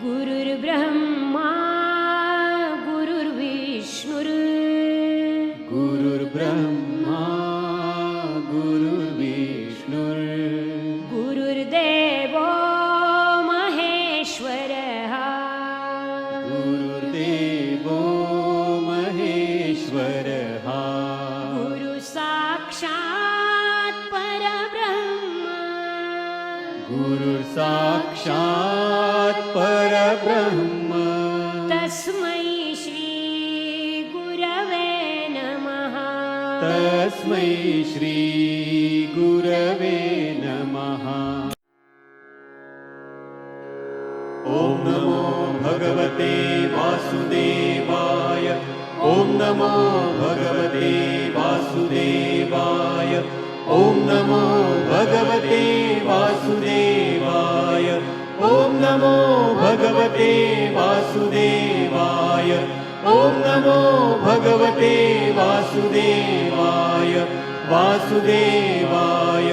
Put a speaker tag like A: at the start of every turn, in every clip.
A: गुरुर्ब्रह्मा गुरुर्विष्णुर्
B: गुरुर्ब्रह्मा गुरुर्विष्णुर्
A: गुरुर्देवो महेश्वरः
B: गुरुर्देवो महेश्वरः
A: गुरुसाक्षात् परब्रह्म
B: गुरुर्साक्षात् परब्रह्म
A: तस्मै श्री गुरवे नमः
B: तस्मै श्री गुरवे नमः। ॐ नमो भगवते वासुदेवाय ॐ नमो भगवते वासुदेवाय ॐ नमो भगवते वासुदेवाय ॐ नमो भगवते वासुदेवाय ॐ नमो भगवते वासुदेवाय वासुदेवाय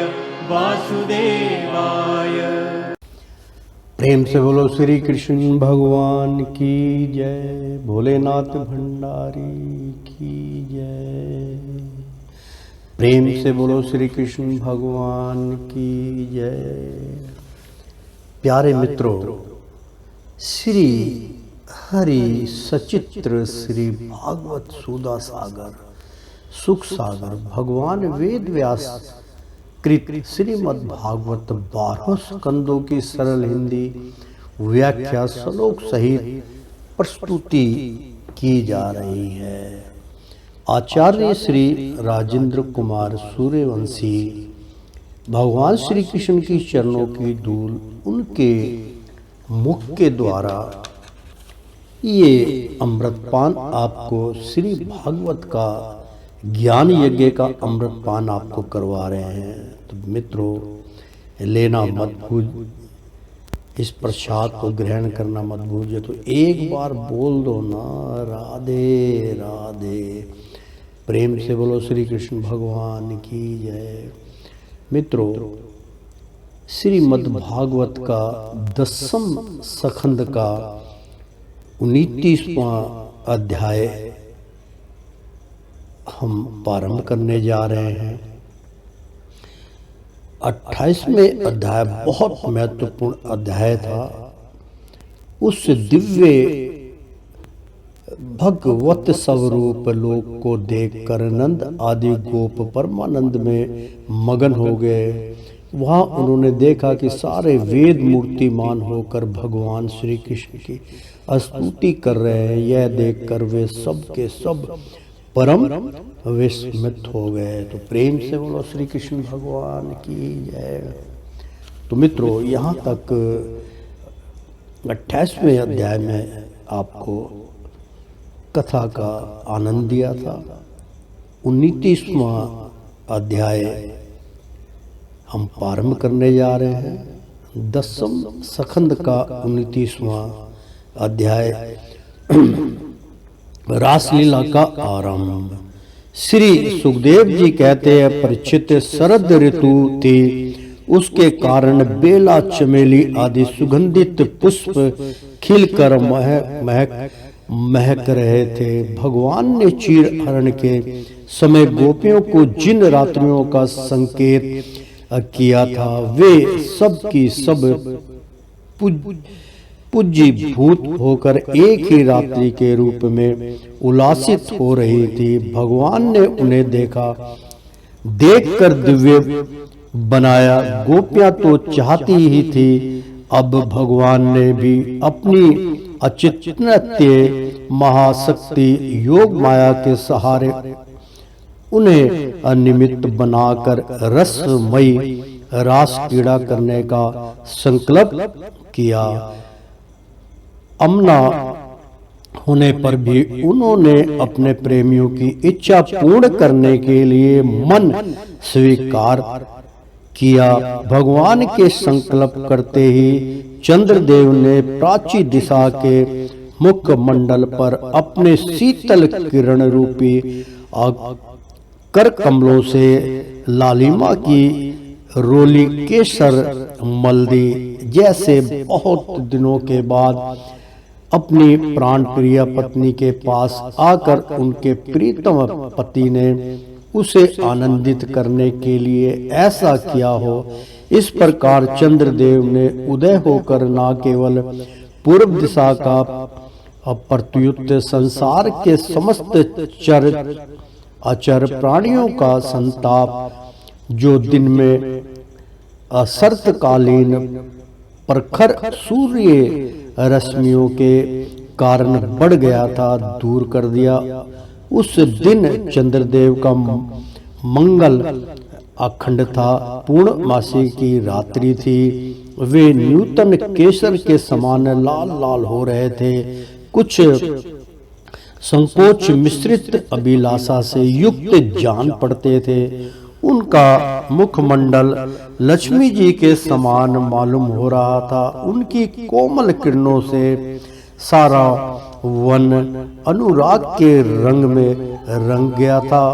B: वासुदेवाय।
C: प्रेम से बोलो श्री कृष्ण भगवान की जय, भोलेनाथ भंडारी की जय। प्रेम से बोलो श्री कृष्ण भगवान की जय। प्यारे मित्रों, श्री हरि सचित्र श्री भागवत सुधा सागर सुख सागर भगवान वेद व्यास कृत श्रीमद् भागवत 12 स्कंदों की सरल हिंदी व्याख्या श्लोक सहित प्रस्तुति की जा रही है। आचार्य श्री राजेंद्र कुमार सूर्यवंशी भगवान श्री कृष्ण की चरणों की धूल उनके मुख के द्वारा ये अमृतपान आपको श्री भागवत का ज्ञान यज्ञ का अमृतपान आपको करवा रहे हैं। तो मित्रों, लेना मत भूल, इस प्रसाद को ग्रहण करना मत भूलिए। तो एक बार बोल दो ना, राधे राधे। प्रेम से बोलो श्री कृष्ण भगवान की जय। मित्रों, श्रीमद् भागवत का 10वें स्कंद का 29वां अध्याय हम प्रारंभ करने जा रहे हैं। 28वें अध्याय बहुत महत्वपूर्ण अध्याय था। उस दिव्य भगवत स्वरूप लोक को देखकर नंद आदि गोप परमानंद में मगन हो गए। वहाँ उन्होंने देखा कि सारे वेद मूर्तिमान होकर भगवान श्री कृष्ण की स्तुति कर रहे हैं। यह देखकर वे सब के सब परम विस्मित हो गए। तो प्रेम से बोलो श्री कृष्ण भगवान की जय। तो मित्रों, यहाँ तक 28वें अध्याय में आपको कथा का आनंद दिया था। 29वां अध्याय हम प्रारंभ करने जा रहे हैं। 10वें स्कंद का 29वां अध्याय रासलीला का आरंभ। श्री सुखदेव जी कहते हैं, परीक्षित, शरद ऋतु थी, उसके कारण बेला चमेली आदि सुगंधित पुष्प खिलकर महक रहे थे। भगवान ने चीर हरण के समय गोपियों को जिन रात्रियों का संकेत किया था, वे सब की सब पूज्यभूत होकर एक ही रात्रि के रूप में उल्लासित हो रही थी। भगवान ने उन्हें देखकर दिव्य बनाया। गोपियां तो चाहती ही थी, अब भगवान ने भी अपनी अचिंत्य महाशक्ति योग माया के सहारे उन्हें अनिमित्त बनाकर रसमयी रास क्रीड़ा करने का संकल्प किया। अमना होने पर भी उन्होंने अपने प्रेमियों की इच्छा पूर्ण करने के लिए मन स्वीकार किया। भगवान के संकल्प करते ही चंद्रदेव ने प्राची दिशा के मुखमंडल पर अपने शीतल किरण रूपी कर कमलों से लालिमा की रोली केसर मल्दी जैसे बहुत दिनों के बाद अपनी प्राण प्रिय पत्नी के पास आकर उनके प्रीतम पति ने उसे आनंदित करने के लिए ऐसा किया हो। इस प्रकार चंद्रदेव ने उदय होकर न केवल पूर्व दिशा का प्रत्युत संसार के समस्त चर अचर प्राणियों का संताप जो दिन में असर्तकालीन प्रखर सूर्य रश्मियों के कारण बढ़ गया था, दूर कर दिया। उस दिन चंद्रदेव का मंगल अखंड था। पूर्णमासी की रात्रि थी। वे नूतन केसर के समान लाल लाल हो रहे थे। कुछ संकोच मिश्रित अभिलाषा से युक्त जान पड़ते थे। उनका मुखमंडल लक्ष्मी जी के समान मालूम हो रहा था। उनकी कोमल किरणों से सारा वन अनुराग के रंग में रंग गया था।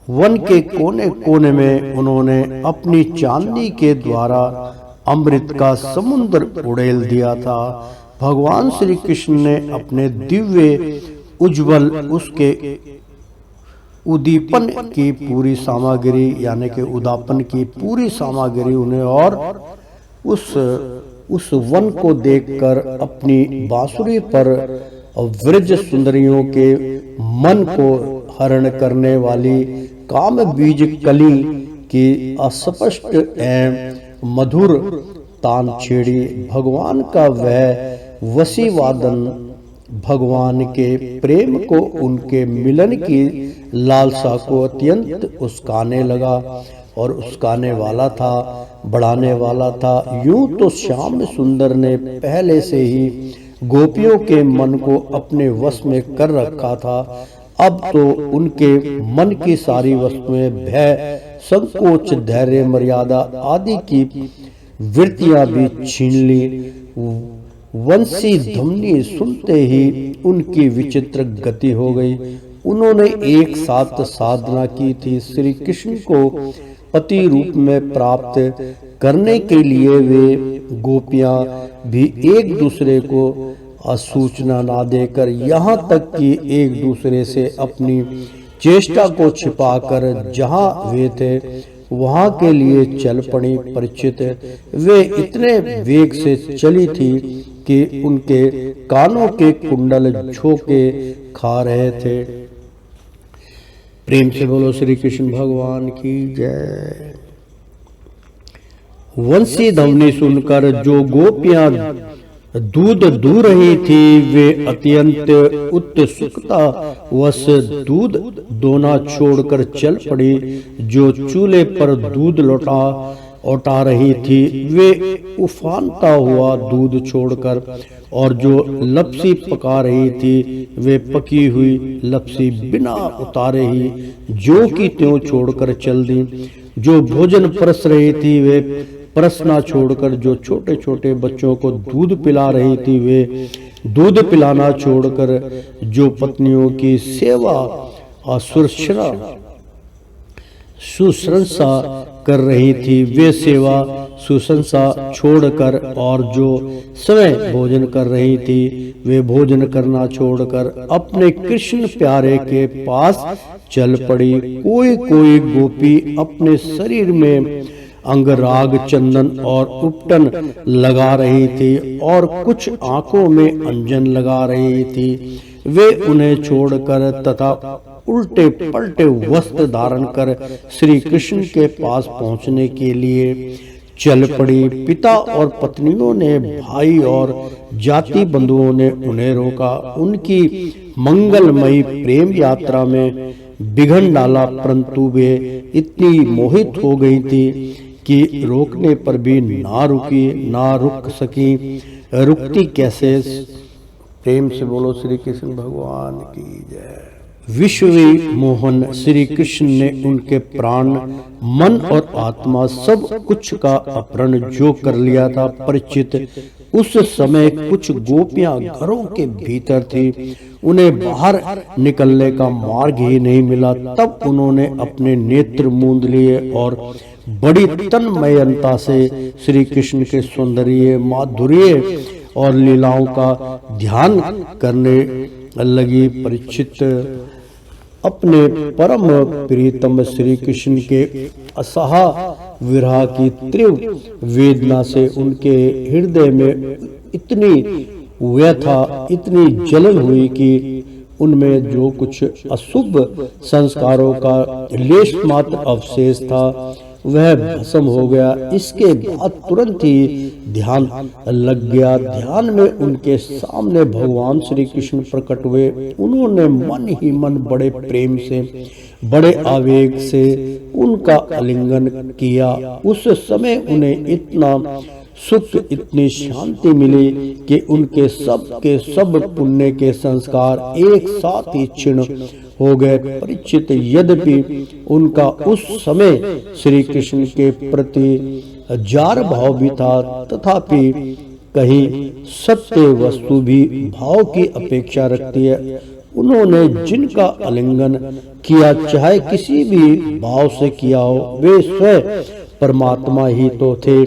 C: वन के कोने कोने में उन्होंने अपनी चांदी के द्वारा अमृत का समुद्र उड़ेल दिया था। भगवान श्री कृष्ण ने अपने दिव्य उज्जवल उसके उद्दीपन की पूरी सामग्री यानी कि उदापन की पूरी सामग्री उन्हें और उस वन को देखकर अपनी बांसुरी पर वृज सुंदरियों के मन को हरण करने वाली काम बीज कली की अस्पष्ट एवं मधुर तान छेड़ी। भगवान का वह वसी वादन भगवान के प्रेम को, उनके मिलन की लालसा को अत्यंत उस्काने लगा और उस्काने वाला था, बढ़ाने वाला था। यूं तो श्याम सुंदर ने पहले से ही गोपियों के मन को अपने वश में कर रखा था। अब तो उनके मन की सारी वस्तुएं भय, संकोच, धैर्य, मर्यादा आदि की वृत्तियां भी छीन ली। वंशी ध्वनि सुनते ही उनकी विचित्र गति हो गई। उन्होंने एक साथ साधना की थी। श्री कृष्ण को पति रूप में प्राप्त करने के लिए वे गोपियां भी एक दूसरे को सूचना ना देकर, यहाँ तक कि एक दूसरे से अपनी चेष्टा को छिपाकर जहाँ वे थे वहाँ के लिए चल पड़ी। परिचित वे इतने वेग से चली थी कि उनके कानों के कुंडल झोंके खा रहे थे। प्रेम से बोलो श्री कृष्ण भगवान की जय। वंशी ध्वनि सुनकर जो गोपियां दूध दूह रही थी वे अत्यंत उत्सुकता वश दूध दोना छोड़कर चल पड़ी। जो चूल्हे पर दूध लौटा रही थी वे उफानता हुआ दूध छोड़कर, और जो लपसी पका रही थी वे पकी हुई लपसी बिना उतारे ही जो की त्यों छोड़कर चल दी। जो भोजन परस रही थी वे परसना छोड़कर, जो छोटे छोटे बच्चों को दूध पिला रही थी वे दूध पिलाना छोड़कर, जो पत्नियों की सेवा सुश्रंसा कर रही थी वे सेवा सुशंसा छोड़कर, और जो स्वयं भोजन कर रही थी वे भोजन करना छोड़कर अपने कृष्ण प्यारे के पास चल पड़ी। कोई कोई गोपी अपने शरीर में अंगराग, चंदन और उपटन लगा रही थी और कुछ आंखों में अंजन लगा रही थी। वे उन्हें छोड़कर तथा उल्टे पलटे वस्त्र धारण कर श्री कृष्ण के पास पहुंचने के लिए चल पड़ी। पिता और पत्नियों ने, भाई और जाति बंधुओं ने उन्हें रोका। उनकी मंगलमयी प्रेम यात्रा में विघ्न डाला, परंतु वे इतनी मोहित हो गई थी कि रोकने पर भी ना रुक सकी। रुकती कैसे? प्रेम से बोलो श्री कृष्ण भगवान की जय। विश्वी मोहन श्री कृष्ण ने उनके प्राण, मन और आत्मा सब कुछ का अपहरण जो कर लिया था। परिचित उस समय कुछ गोपियां घरों के भीतर थी, उन्हें बाहर निकलने का मार्ग ही नहीं मिला। तब उन्होंने अपने नेत्र मूंद लिए और बड़ी तन्मयता से श्री कृष्ण के सौंदर्य, माधुर्य और लीलाओं का ध्यान करने लगी। परीक्षित अपने परम प्रीतम श्री कृष्ण के असहा विरह की तीव्र वेदना से उनके हृदय में इतनी व्यथा, इतनी जलन हुई कि उनमें जो कुछ अशुभ संस्कारों का लेश मात्र अवशेष था वह भस्म हो गया। इसके बाद तुरंत ही ध्यान लग गया। ध्यान में उनके सामने भगवान श्री कृष्ण प्रकट हुए। उन्होंने मन ही मन बड़े प्रेम से, बड़े आवेग से उनका आलिंगन किया। उस समय उन्हें इतना सुख, इतनी शांति मिली कि उनके सब पुण्य के संस्कार एक साथ ही क्षीण हो गए। परीक्षित, यद्यपि उनका उस समय श्री कृष्ण के प्रति जार भाव भी था, तथापि कहीं सत्य वस्तु भी भाव की अपेक्षा रखती है। उन्होंने जिनका आलिंगन किया, चाहे किसी भी भाव से किया हो, वे स्वयं परमात्मा ही तो थे।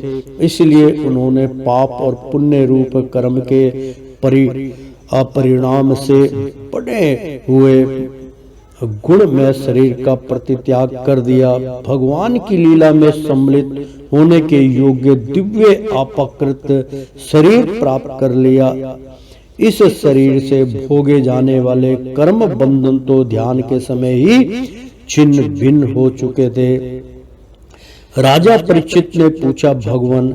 C: इसलिए उन्होंने पाप और पुण्य रूप कर्म के परिणाम से बड़े हुए गुण में शरीर का प्रतित्याग कर दिया। भगवान की लीला में सम्मिलित होने के योग्य दिव्य अपाकृत शरीर प्राप्त कर लिया। इस शरीर से भोगे जाने वाले कर्म बंधन तो ध्यान के समय ही छिन्न भिन्न हो चुके थे। राजा परीक्षित ने पूछा, भगवान,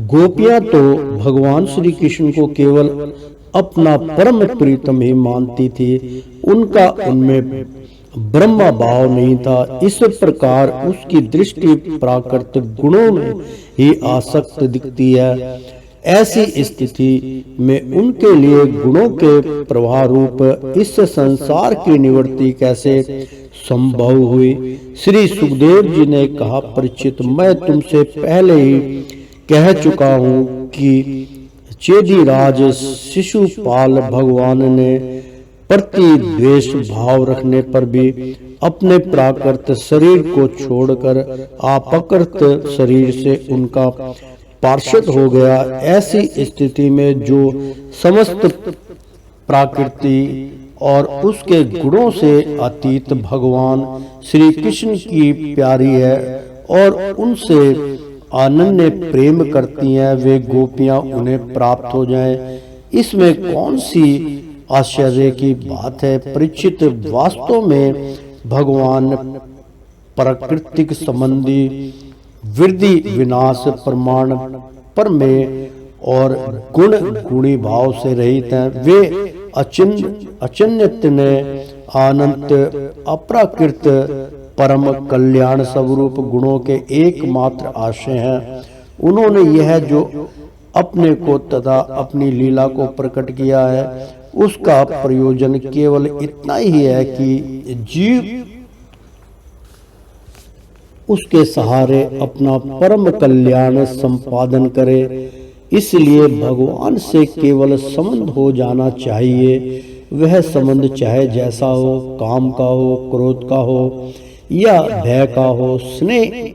C: गोपियां तो भगवान श्री कृष्ण को केवल अपना परम प्रीतम ही मानती थी, उनका उनमें ब्रह्म भाव नहीं था। इस प्रकार उसकी दृष्टि प्राकृतिक गुणों में ही आसक्त दिखती है। ऐसी स्थिति में उनके लिए गुणों के प्रवाह रूप इस संसार की निवृत्ति कैसे संभव हुई? श्री सुखदेव जी ने कहा, परीक्षित, मैं तुमसे पहले ही कह चुका हूँ कि चेदीराज शिशुपाल भगवान ने प्रति द्वेष भाव रखने पर भी अपने प्राकृत शरीर को छोड़कर अपाकृत शरीर से उनका पार्षद हो गया। ऐसी स्थिति में जो समस्त प्रकृति और उसके गुणों से अतीत भगवान श्री कृष्ण की प्यारी है और उनसे अनन्य प्रेम करती हैं, वे गोपियां उन्हें प्राप्त हो जाएं, इसमें कौन सी आश्चर्य की बात है? परीक्षित, वास्तव में भगवान प्राकृतिक संबंधी वृद्धि विनाश प्रमाण पर में और गुण गुणी भाव से रहित हैं। वे अचिन्त्य ने अनंत अप्राकृत परम कल्याण स्वरूप गुणों के एकमात्र आश्रय हैं। उन्होंने यह जो अपने को तथा अपनी लीला को प्रकट किया है, उसका प्रयोजन केवल इतना ही है कि जीव उसके सहारे अपना परम कल्याण संपादन करे। इसलिए भगवान से केवल संबंध हो जाना चाहिए। वह संबंध चाहे जैसा हो, काम का हो, क्रोध का हो या भय का हो, स्नेह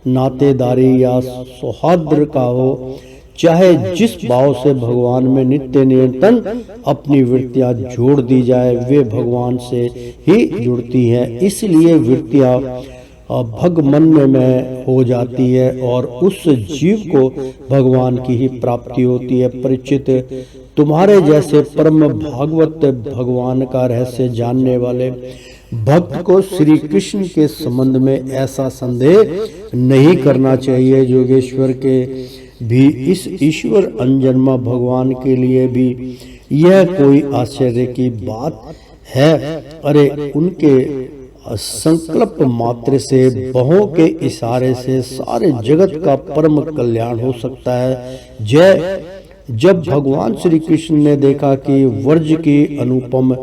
C: नातेदारी या सौहार्द का हो, चाहे जिस भाव से भगवान में नित्य निरंतर अपनी वृत्तियां जोड़ दी जाए, वे भगवान से ही जुड़ती हैं। इसलिए वृत्तियां भगमन्य में हो जाती है और उस जीव को भगवान की ही प्राप्ति होती है। परीक्षित, तुम्हारे जैसे परम भागवत भगवान का रहस्य जानने वाले भक्त को श्री कृष्ण के संबंध में ऐसा संदेह नहीं करना चाहिए। योगेश्वर के भी इस ईश्वर अनजन्मा भगवान के लिए भी यह कोई आश्चर्य की बात है? अरे, उनके संकल्प मात्र से, बाहों के इशारे से सारे जगत का परम कल्याण हो सकता है। जब भगवान श्री कृष्ण ने देखा कि वर्ज की अनुपम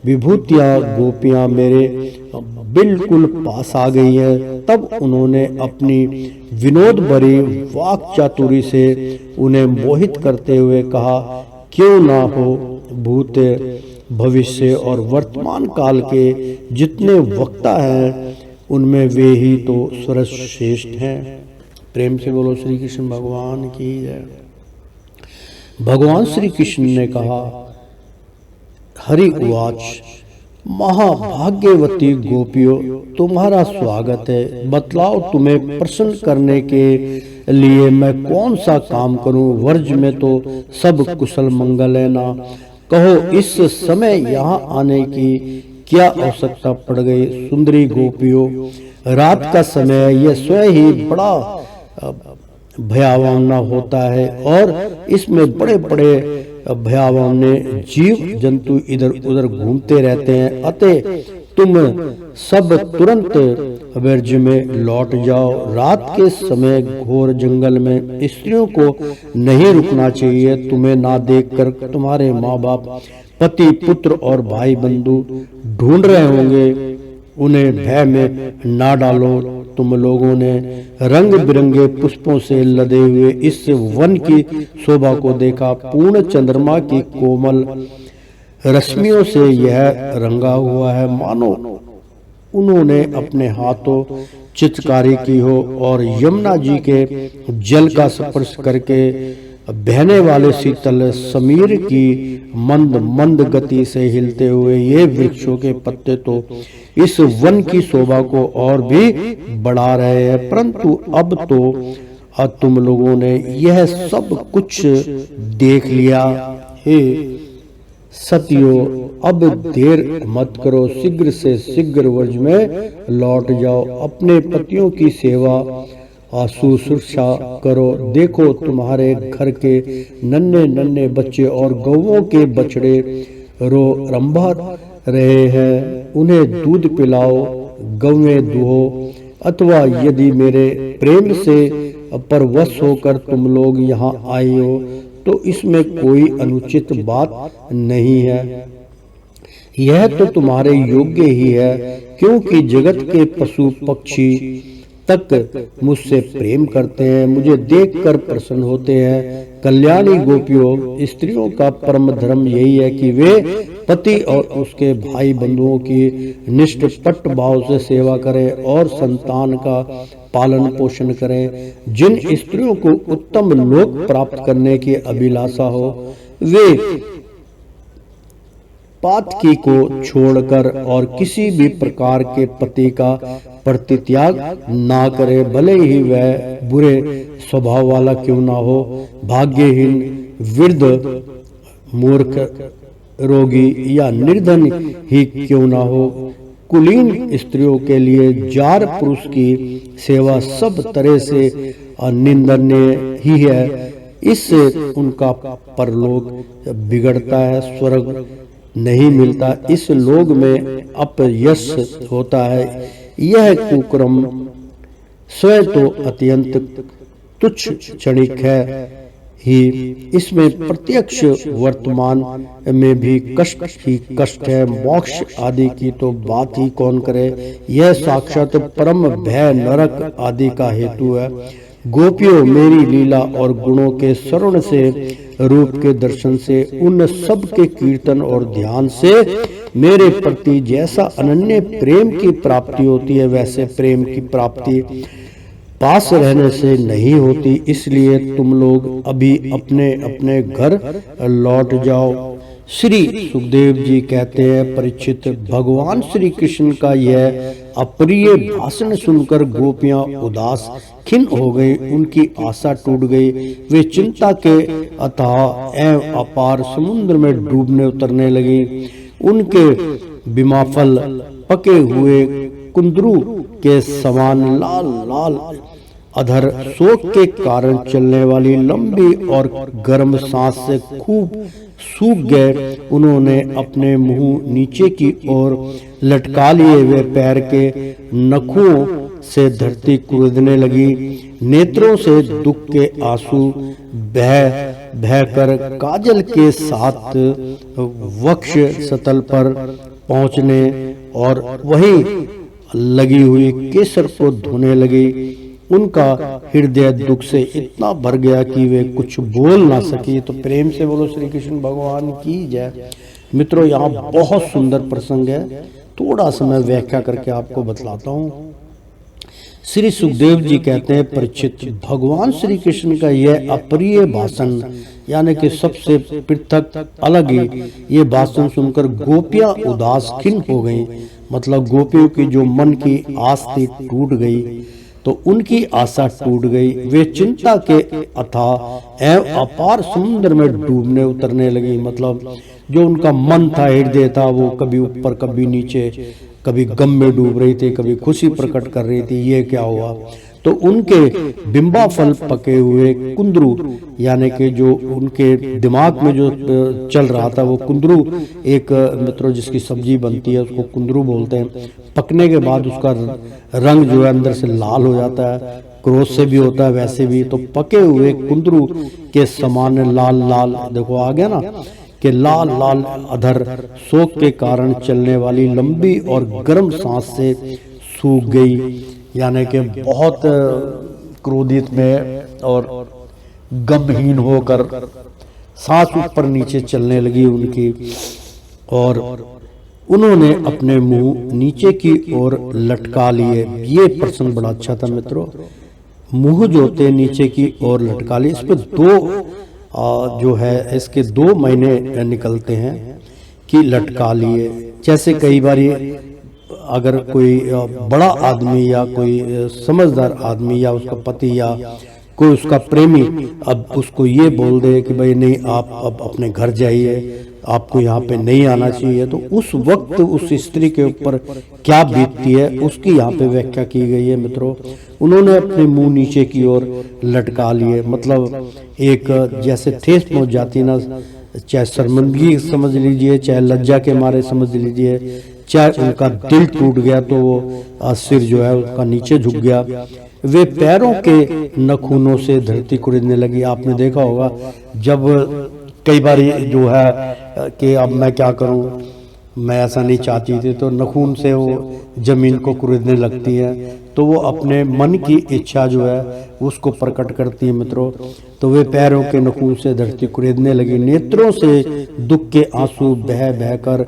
C: विभूतियां गोपियां मेरे बिल्कुल पास आ गई हैं, तब उन्होंने अपनी विनोद भरी वाक चातुरी से उन्हें मोहित करते हुए कहा, क्यों ना हो भूत, भविष्य और वर्तमान काल के जितने वक्ता हैं, उनमें वे ही तो सर्वश्रेष्ठ हैं। प्रेम से बोलो श्री कृष्ण भगवान की जय। भगवान श्री कृष्ण ने कहा, हरि उवाच, महाभाग्यवती गोपियों, तुम्हारा स्वागत है। बतलाओ तुम्हें प्रसन्न करने के लिए मैं कौन सा काम करूं। वर्ज में तो सब कुशल मंगल है ना। कहो इस समय यहाँ आने की क्या आवश्यकता पड़ गई। सुंदरी गोपियों, रात का समय है, यह स्वयं ही बड़ा भयावह होता है और इसमें बड़े बड़े भयावह जीव जंतु इधर उधर घूमते रहते हैं। अतः तुम सब तुरंत वर्ज में लौट जाओ। रात के समय घोर जंगल में स्त्रियों को नहीं रुकना चाहिए। तुम्हें ना देखकर तुम्हारे माँ बाप, पति, पुत्र और भाई बंधु ढूंढ रहे होंगे। उन्हें भय में ना डालो। तुम लोगों ने रंग बिरंगे पुष्पों से लदे हुए इस वन की शोभा को देखा। पूर्ण चंद्रमा की कोमल रश्मियों से यह रंगा हुआ है, मानो उन्होंने अपने हाथों चित्रकारी की हो और यमुना जी के जल का स्पर्श करके बहने वाले शीतल समीर की मंद मंद गति से हिलते हुए ये वृक्षों के पत्ते तो इस वन की शोभा को और भी बढ़ा रहे हैं। परंतु अब तो तुम लोगों ने यह सब कुछ देख लिया। हे सतियों, अब देर मत करो, शीघ्र से शीघ्र वर्ज में लौट जाओ। अपने पतियों की सेवा शुश्रूषा करो। देखो तुम्हारे घर के नन्हे नन्हे बच्चे और गौओं के बछड़े रो रंभा रहे हैं, उन्हें दूध पिलाओ, गौएं दुहो। अथवा यदि मेरे प्रेम से परवश होकर तुम लोग यहाँ आए हो तो इसमें कोई अनुचित बात नहीं है। यह तो तुम्हारे योग्य ही है, क्योंकि जगत के पशु पक्षी तक मुझसे प्रेम करते हैं, मुझे देखकर प्रसन्न होते हैं। कल्याणी गोपियों, स्त्रियों का परम धर्म यही है कि वे पति और उसके भाई बंधुओं की निष्ठपट भाव से सेवा करें और संतान का पालन पोषण करें। जिन स्त्रियों को उत्तम लोक प्राप्त करने की अभिलाषा हो, वे पातकी को छोड़कर और किसी भी प्रकार के पति का प्रतित्याग ना करे, भले ही वह बुरे स्वभाव वाला क्यों ना हो, भाग्यहीन, वृद्ध, मूर्ख, रोगी या निर्धन ही क्यों ना हो। कुलीन स्त्रियों के लिए जार पुरुष की सेवा सब तरह से निंदनीय ही है। इससे उनका परलोक बिगड़ता है, स्वर्ग नहीं मिलता, इस लोक में अपयश होता है। यह कुक्रम स्वयं तो अत्यंत तुच्छ क्षणिक है ही, इसमें प्रत्यक्ष वर्तमान में भी कष्ट ही कष्ट है। मोक्ष आदि की तो बात ही कौन करे, यह साक्षात परम भय नरक आदि का हेतु है। गोपियों, मेरी लीला और गुणों के श्रवण से, रूप के दर्शन से, उन सब के कीर्तन और ध्यान से मेरे प्रति जैसा अनन्य प्रेम की प्राप्ति होती है, वैसे प्रेम की प्राप्ति पास रहने से नहीं होती। इसलिए तुम लोग अभी अपने अपने घर लौट जाओ। श्री सुखदेव जी कहते हैं, परीक्षित, भगवान श्री कृष्ण का यह अप्रिय भाषण सुनकर गोपियां उदास खिन्न हो गई, उनकी आशा टूट गई। वे चिंता के अथाह एवं अपार समुद्र में डूबने उतरने लगी। उनके बिमाफल पके हुए कुंदरू के समान लाल लाल अधर शोक के कारण चलने वाली लंबी और गर्म सांस से खूब सूख गए। उन्होंने अपने मुंह नीचे की ओर लटका लिए, वे पैर के नखों से धरती कूदने लगी। नेत्रों से दुख के आंसू बह बहकर काजल के साथ वक्ष सतल पर पहुंचने और वहीं लगी हुई केसर को धोने लगी। उनका हृदय दुख से इतना भर गया कि वे कुछ बोल ना सकी। तो प्रेम से बोलो श्री कृष्ण भगवान की जय। मित्रों, यहाँ बहुत सुंदर प्रसंग है, थोड़ा सा मैं व्याख्या करके आपको बतलाता हूँ। श्री सुखदेव जी कहते हैं, परीक्षित, भगवान श्री कृष्ण का यह अप्रिय भाषण यानी कि सबसे पृथक अलग ही ये भाषण सुनकर गोपियां उदास खिन्न हो गईं। मतलब गोपियों की जो मन की आस थी टूट गई, तो उनकी आशा टूट गई। वे चिंता के अथाह एवं अपार समुद्र में डूबने उतरने लगी। मतलब जो उनका मन था, हृदय था, वो कभी ऊपर कभी नीचे, कभी गम में डूब रही थी, कभी खुशी प्रकट कर रही थी। ये क्या हुआ? तो उनके बिंबा फल पके हुए कुंदरू यानी कि जो उनके दिमाग में जो चल रहा था वो कुंदरू, एक मित्रों जिसकी सब्जी बनती है उसको कुंदरू बोलते हैं। पकने के बाद उसका रंग जो है अंदर से लाल हो जाता है, क्रोध से भी होता है, वैसे भी। तो पके हुए कुंदरू के समान लाल लाल, देखो आ गया ना, कि लाल लाल अधर शोक के कारण चलने वाली लंबी और गर्म सांस से सूख गई। यानी कि बहुत क्रोधित में और गमहीन होकर सांस ऊपर नीचे चलने लगी उनकी, और उन्होंने अपने मुंह नीचे की ओर लटका लिए। ये प्रसंग बड़ा अच्छा था मित्रों। मुंह जो थे नीचे की ओर लटका लिए। इस पर दो जो है इसके 2 महीने निकलते हैं कि लटका लिए। जैसे कई बार अगर कोई बड़ा आदमी या कोई समझदार आदमी या उसका पति या कोई उसका प्रेमी अब उसको ये बोल दे कि भाई नहीं, आप अब अपने घर जाइए, आपको यहाँ पे नहीं आना चाहिए, तो उस वक्त उस स्त्री के ऊपर क्या बीतती है उसकी यहाँ पे व्याख्या की गई है मित्रों। उन्होंने अपने मुंह नीचे की ओर लटका लिए। मतलब एक जैसे ठेस पहुंच जाती ना, चाहे शर्मिंदगी समझ लीजिए, चाहे लज्जा के मारे समझ लीजिए, चाहे उनका दिल टूट गया तो वो सिर जो है उसका नीचे झुक गया। वे पैरों के नखूनों से धरती कुरेदने लगी। आपने देखा होगा जब कई बार जो है कि अब मैं क्या करूं, मैं ऐसा नहीं चाहती थी, तो नखून से वो जमीन को कुरेदने लगती है, तो वो अपने मन की इच्छा जो है उसको प्रकट करती है मित्रों। तो वे पैरों के नखून से धरती कुरेदने लगी। नेत्रों से दुख के आंसू बह बहकर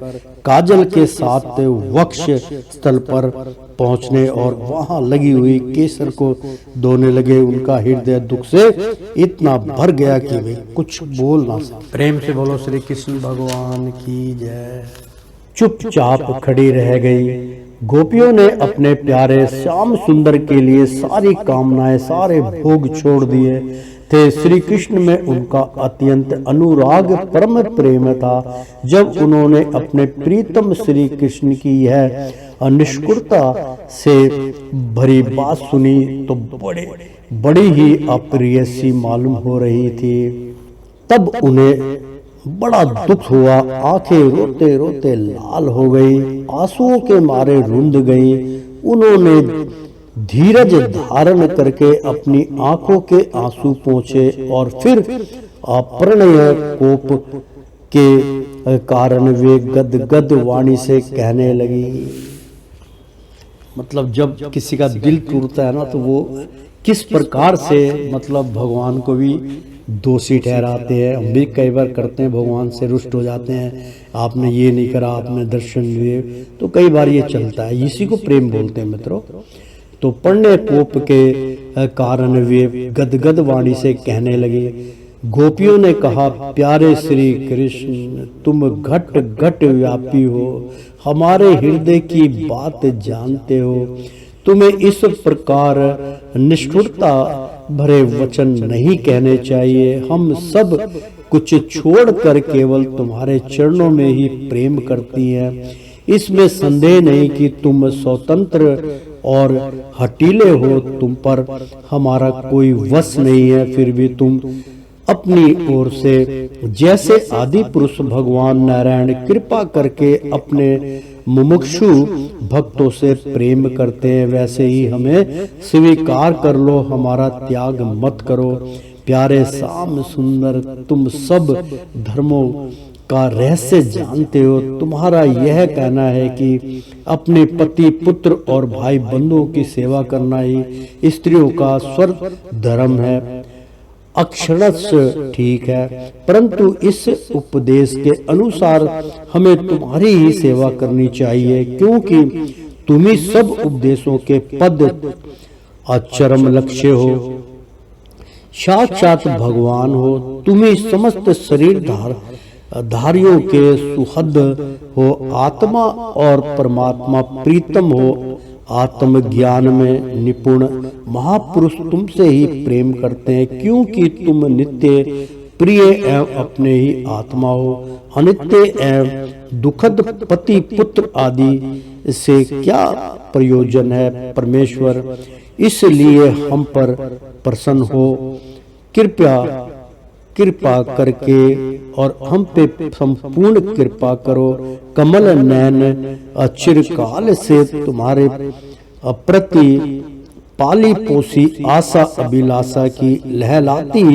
C: काजल के साथ वक्ष स्थल पर पहुंचने और वहां लगी हुई केसर को धोने लगे। उनका हृदय दुख से इतना भर गया कि वे कुछ बोल ना सके। प्रेम से बोलो श्री कृष्ण भगवान की जय। चुपचाप खड़ी रह गई। गोपियों ने अपने प्यारे श्याम सुंदर के लिए सारी कामनाएं, सारे भोग छोड़ दिए थे। श्री कृष्ण में उनका अत्यंत अनुराग, परम प्रेम था। जब उन्होंने अपने प्रीतम श्री कृष्ण की यह निष्ठुरता से भरी बात सुनी तो बड़ी ही अप्रिय सी मालूम हो रही थी। तब उन्हें बड़ा दुख हुआ। आंखें रोते रोते लाल हो गई, आंसुओं के मारे रुंध गई। उन्होंने धीरज धारण करके अपनी आंखों के आंसू पोंछे और फिर प्रणय कोप के कारण वे गदगद वाणी से कहने लगी। मतलब जब किसी का दिल टूटता है ना, तो वो किस प्रकार से मतलब भगवान को भी दोषी ठहराते हैं। हम भी कई बार करते हैं, भगवान से रुष्ट हो जाते हैं, आपने ये नहीं करा, आपने दर्शन दिए, तो कई बार ये चलता है। इसी को प्रेम बोलते हैं मित्रों। तो प्रणय कोप के कारण वे गदगद वाणी से कहने लगे। गोपियों ने कहा, प्यारे श्री कृष्ण, तुम घट घट व्यापी हो, हमारे हृदय की बात जानते हो। तुम्हें इस प्रकार निष्ठुरता भरे वचन नहीं कहने चाहिए। हम सब कुछ छोड़कर केवल तुम्हारे चरणों में ही प्रेम करती हैं। इसमें संदेह नहीं कि तुम स्वतंत्र और हठीले हो, तुम पर हमारा कोई वश नहीं है। फिर भी तुम अपनी ओर से जैसे आदि पुरुष भगवान नारायण कृपा करके अपने मुमुक्षु भक्तों से प्रेम करते हैं, वैसे ही हमें स्वीकार कर लो, हमारा त्याग मत करो। प्यारे श्याम सुंदर, तुम सब धर्मों का रहस्य जानते हो। तुम्हारा यह कहना है कि अपने पति, पुत्र और भाई बंधुओं की सेवा करना ही स्त्रियों का स्वर्ग धर्म है। अक्षरश ठीक है, परंतु इस उपदेश के अनुसार हमें तुम्हारी ही सेवा करनी चाहिए, क्योंकि तुम ही सब उपदेशों के पद चरम लक्ष्य हो, साक्षात भगवान हो। तुम ही समस्त शरीर धारियों के सुहद हो, आत्मा और परमात्मा प्रीतम हो, आत्मज्ञान में निपुण महापुरुष तुमसे ही प्रेम करते हैं, क्योंकि तुम नित्य प्रिय एवं अपने ही आत्मा हो। अनित्य एवं दुखद पति पुत्र आदि से क्या प्रयोजन है परमेश्वर, इसलिए हम पर प्रसन्न हो, कृपा करके और हम पे संपूर्ण कृपा करो। कमल नयन चिरकाल से तुम्हारे प्रति पाली पोसी आशा अभिलाषा की लहलाती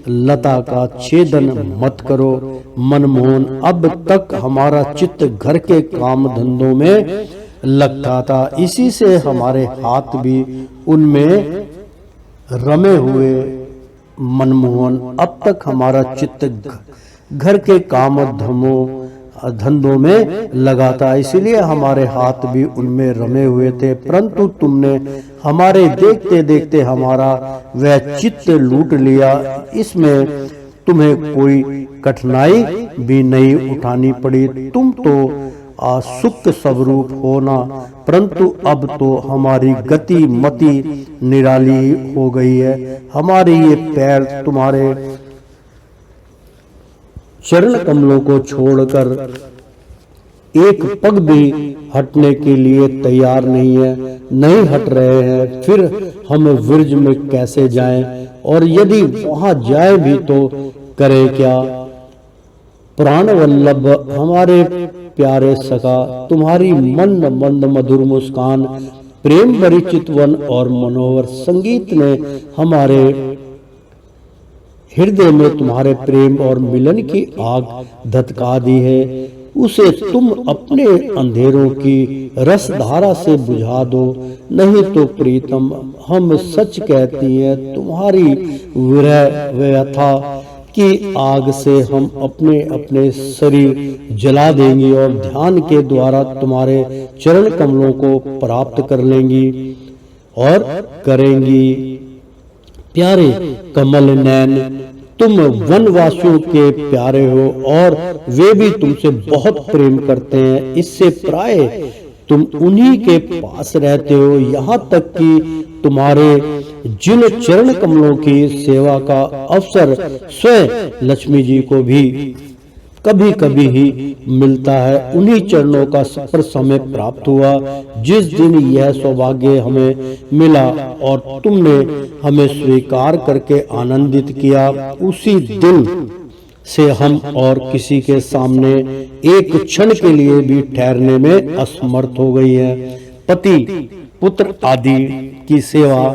C: लता का छेदन मत करो। मनमोहन, अब तक हमारा चित्त घर के काम धंधों में लगता था, इसी से हमारे हाथ भी उनमें रमे हुए। मनमोहन, अब तक हमारा चित्त घर के काम धंधों में लगा था, इसलिए हमारे हाथ भी उनमें रमे हुए थे, परंतु तुमने हमारे देखते देखते हमारा वह चित्त लूट लिया। इसमें तुम्हें कोई कठिनाई भी नहीं उठानी पड़ी। तुम तो सुख स्वरूप होना, परंतु अब तो हमारी गति मति निराली हो गई है। हमारे ये पैर तुम्हारे चरण कमलों को छोड़कर एक पग भी हटने के लिए तैयार नहीं है, नहीं हट रहे हैं। फिर हम विरज में कैसे जाएं, और यदि वहां जाए भी तो करें क्या। प्राण वल्लभ, हमारे प्यारे सखा, तुम्हारी मंद मंद मधुर मुस्कान, प्रेम भरी चितवन और मनोहर संगीत ने हमारे हृदय में तुम्हारे प्रेम और मिलन की आग धधका दी है। उसे तुम अपने अंधेरों की रसधारा से बुझा दो, नहीं तो प्रीतम हम सच कहती हैं, तुम्हारी विरह व्यथा की आग से हम अपने अपने शरीर जला देंगी और ध्यान के द्वारा तुम्हारे चरण कमलों को प्राप्त कर लेंगी और करेंगी। प्यारे कमल नयन, तुम वनवासियों के प्यारे हो और वे भी तुमसे बहुत प्रेम करते हैं, इससे प्राय तुम उन्हीं के पास रहते हो। यहाँ तक कि तुम्हारे जिन चरण कमलों की सेवा का अवसर स्वयं लक्ष्मी जी को भी कभी कभी ही मिलता है, उन्हीं चरणों का सफर समय प्राप्त हुआ जिस दिन यह सौभाग्य हमें मिला और तुमने हमें स्वीकार करके आनंदित किया। उसी दिन से हम और किसी के सामने एक क्षण के लिए भी ठहरने में असमर्थ हो गई है। पति पुत्र आदि की सेवा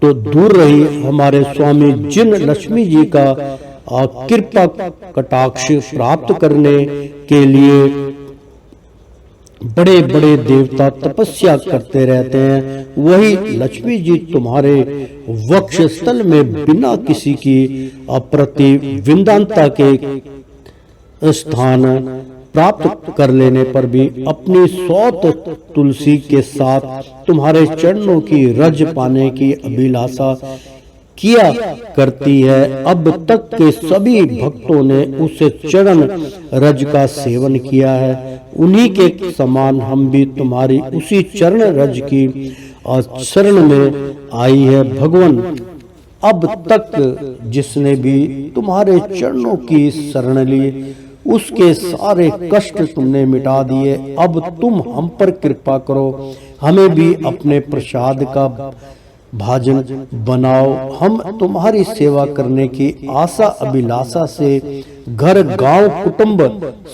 C: तो दूर रही, हमारे स्वामी जिन लक्ष्मी जी का कृपा कटाक्ष प्राप्त करने के लिए बड़े बड़े देवता तपस्या करते रहते हैं, वही लक्ष्मी जी तुम्हारे वक्ष स्थल में बिना किसी की प्रतिविंदता के स्थान प्राप्त कर लेने पर भी अपनी सौत तुलसी के साथ तुम्हारे चरणों की रज पाने की अभिलाषा किया करती है। अब तक के सभी भक्तों ने उस चरण रज का सेवन किया है, उन्हीं के समान हम भी तुम्हारी उसी चरण रज की शरण में आई है। भगवान, अब तक जिसने भी तुम्हारे चरणों की शरण ली उसके सारे कष्ट तुमने मिटा दिए। अब तुम हम पर कृपा करो, हमें भी अपने प्रसाद का भाजन बनाओ। हम तुम्हारी सेवा करने की आशा अभिलाषा से घर गांव कुटुंब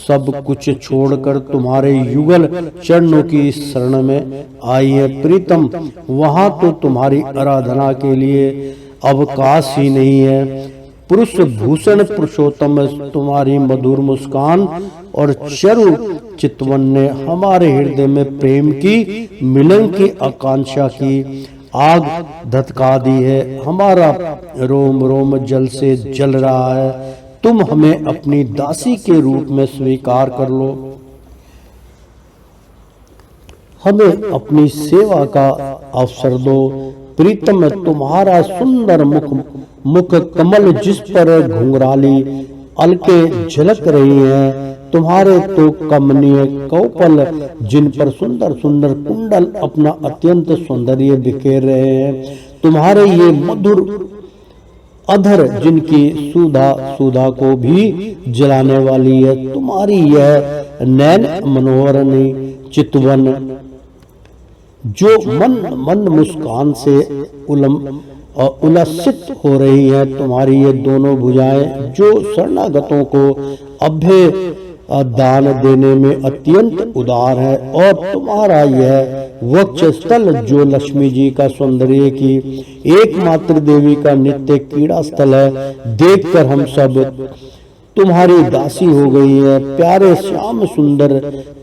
C: सब कुछ छोड़कर तुम्हारे युगल चरणों की शरण में आई है। प्रीतम, वहां तो तुम्हारी आराधना के लिए अवकाश ही नहीं है। पुरुष भूषण पुरुषोत्तम, तुम्हारी मधुर मुस्कान और चरु चितवन ने हमारे हृदय में प्रेम की मिलन की आकांक्षा की आग धधका दी है। हमारा रोम रोम जल से जल रहा है, तुम हमें अपनी दासी के रूप में स्वीकार कर लो। हमें अपनी सेवा का अवसर दो। प्रीतम तुम्हारा सुंदर मुख कमल जिस पर घुंघराली अलके झलक रही हैं, तुम्हारे तो कमनीय कौपल जिन पर सुंदर सुंदर कुंडल अपना अत्यंत सौंदर्य बिखेर रहे हैं, तुम्हारे ये मधुर अधर जिनकी सुधा को भी जलाने वाली है, तुम्हारी यह नैन मनोहरणी चितवन जो मन मुस्कान से उल्लसित हो रही है, तुम्हारी ये दोनों भुजाएं जो शरणागतों को अभय दान देने में अत्यंत उदार है, और तुम्हारा यह वक्ष स्थल जो लक्ष्मी जी का सौंदर्य की एकमात्र देवी का नित्य क्रीड़ा स्थल है, देखकर हम सब तुम्हारी दासी हो गई है। प्यारे श्याम सुंदर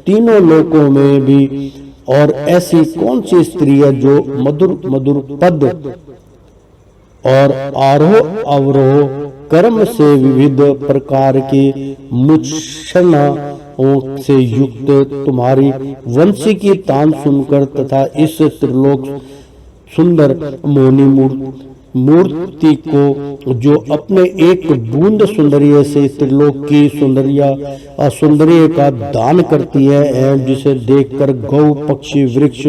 C: तीनों लोकों में भी और ऐसी कौन सी स्त्री है जो मधुर मधुर पद और आरोह अवरोह कर्म से विविध प्रकार की मुच्छनाओं से युक्त तुम्हारी वंशी की तान सुनकर तथा इस त्रिलोक सुंदर मोहिनी मूर्ति को जो अपने एक बूंद सौंदर्य से त्रिलोक की सौंदर्य का दान करती है, जिसे देखकर गौ पक्षी वृक्ष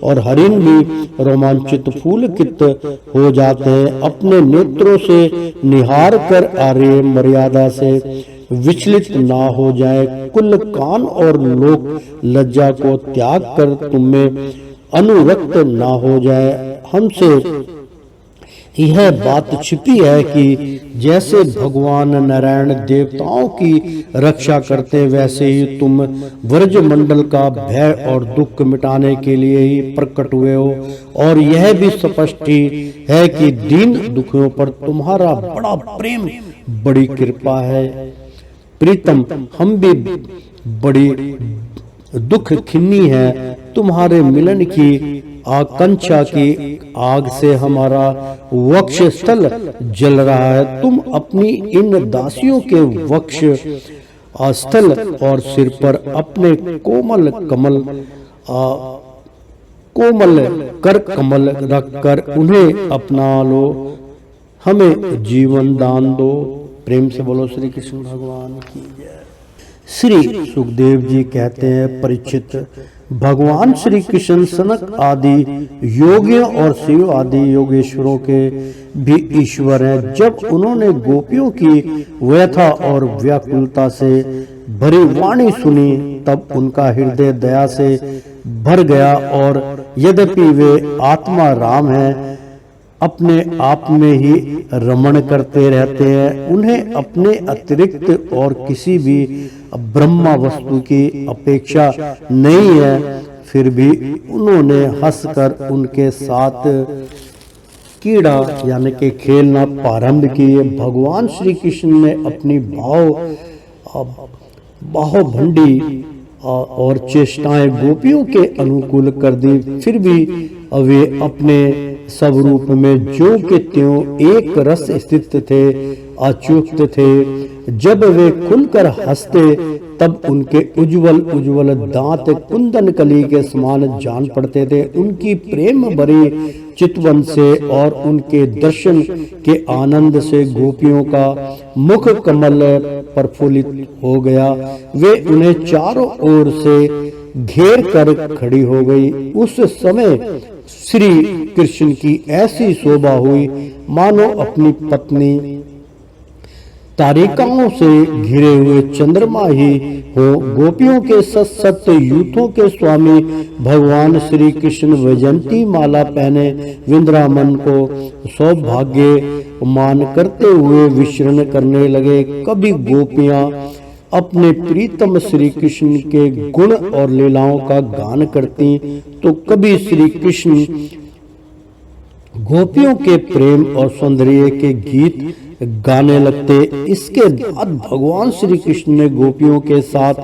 C: और हरिण भी रोमांचित फूलकित हो जाते हैं, अपने नेत्रों से निहार कर आर्य मर्यादा से विचलित ना हो जाए, कुल कान और लोक लज्जा को त्याग कर तुम्हें अनुरक्त ना हो जाए। हमसे यह बात छिपी है कि जैसे भगवान नारायण देवताओं की रक्षा करते, वैसे ही तुम व्रज मंडल का भय और दुख मिटाने के लिए ही प्रकट हुए हो, और यह भी स्पष्ट ही है कि दीन दुखियों पर तुम्हारा बड़ा प्रेम, बड़ी कृपा है। प्रीतम, हम भी बड़ी दुख खिन्नी है, तुम्हारे मिलन की आकांक्षा की आग से हमारा वक्ष स्थल जल रहा है। तुम अपनी इन दासियों के वक्ष स्थल और सिर पर अपने कोमल कर कमल रखकर उन्हें अपना लो, हमें जीवन दान दो। प्रेम से बोलो श्री कृष्ण भगवान की जय। श्री सुखदेव जी कहते हैं, परीक्षित, भगवान श्री कृष्ण सनक आदि योगियों और शिव आदि योगेश्वरों के भी ईश्वर हैं। जब उन्होंने गोपियों की व्यथा और व्याकुलता से भरी वाणी सुनी, तब उनका हृदय दया से भर गया, और यद्यपि वे आत्मा राम हैं, अपने आप में ही रमण करते रहते हैं, उन्हें अपने अतिरिक्त और किसी भी ब्रह्मा वस्तु की अपेक्षा नहीं है, फिर भी उन्होंने हंसकर उनके साथ कीड़ा यानी कि खेलना प्रारंभ किए। भगवान श्री कृष्ण ने अपनी बाहुभंडी और चेष्टाएं गोपियों के अनुकूल कर दी, फिर भी वे अपने स्वरूप में जो के त्यों एक रस स्थित थे, अच्युत थे। जब वे खुलकर हंसते, तब उनके उज्जवल दांत कुंदन कली के समान जान पड़ते थे। उनकी प्रेम भरी चितवन से और उनके दर्शन के आनंद से गोपियों का मुख कमल प्रफुल्लित हो गया। वे उन्हें चारों ओर से घेर कर खड़ी हो गई। उस समय श्री कृष्ण की ऐसी शोभा हुई मानो अपनी पत्नी तारिकाओं से घिरे हुए चंद्रमा ही हो। गोपियों के सत यूथों के स्वामी भगवान श्री कृष्ण वैजयंती माला पहने वृंदावन को सौभाग्य मान करते हुए विचरण करने लगे। कभी गोपियां अपने प्रीतम श्री कृष्ण के गुण और लीलाओं का गान करती, तो कभी श्री कृष्ण गोपियों के प्रेम और सौंदर्य के गीत गाने लगते। इसके बाद भगवान श्री कृष्ण ने गोपियों के साथ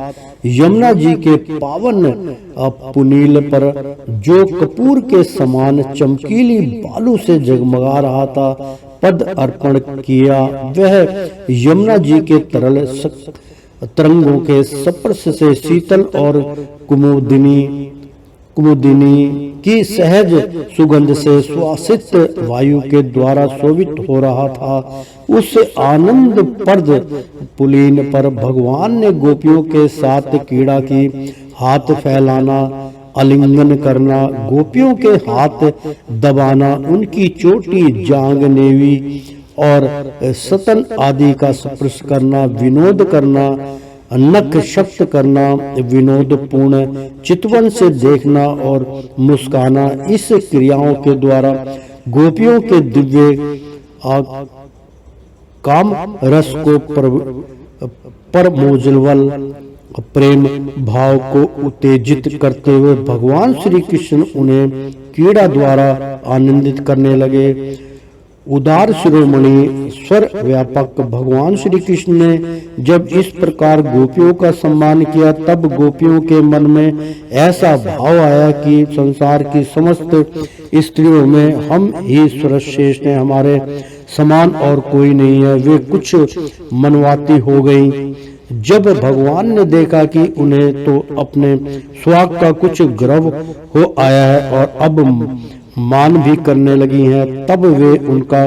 C: यमुना जी के पावन पुनील पर, जो कपूर के समान चमकीली बालू से जगमगा रहा था, पद अर्पण किया। वह यमुना जी के तरल तरंगों के स्पर्श से शीतल और कुमुदिनी की सहज सुगंध से सुवासित वायु के द्वारा शोभित हो रहा था। उस आनंद पर्द पुलीन पर भगवान ने गोपियों के साथ क्रीड़ा की। हाथ फैलाना, आलिंगन करना, गोपियों के हाथ दबाना, उनकी चोटी, जांग, नेवी और स्तन आदि का स्पर्श करना, विनोद करना, नख शब्द करना, विनोदपूर्ण चितवन से देखना और मुस्काना, इस क्रियाओं के द्वारा गोपियों के दिव्य काम रस को परमोज्ज्वल प्रेम भाव को उत्तेजित करते हुए भगवान श्री कृष्ण उन्हें क्रीड़ा द्वारा आनंदित करने लगे। उदार शिरोमणि स्वर व्यापक भगवान श्री कृष्ण ने जब इस प्रकार गोपियों का सम्मान किया, तब गोपियों के मन में ऐसा भाव आया कि संसार की समस्त स्त्रियों में हम ही सर्वश्रेष्ठ हैं, हमारे समान और कोई नहीं है। वे कुछ मनवाती हो गई। जब भगवान ने देखा कि उन्हें तो अपने स्वाग का कुछ गर्व हो आया है और अब मान भी करने लगी हैं, तब वे उनका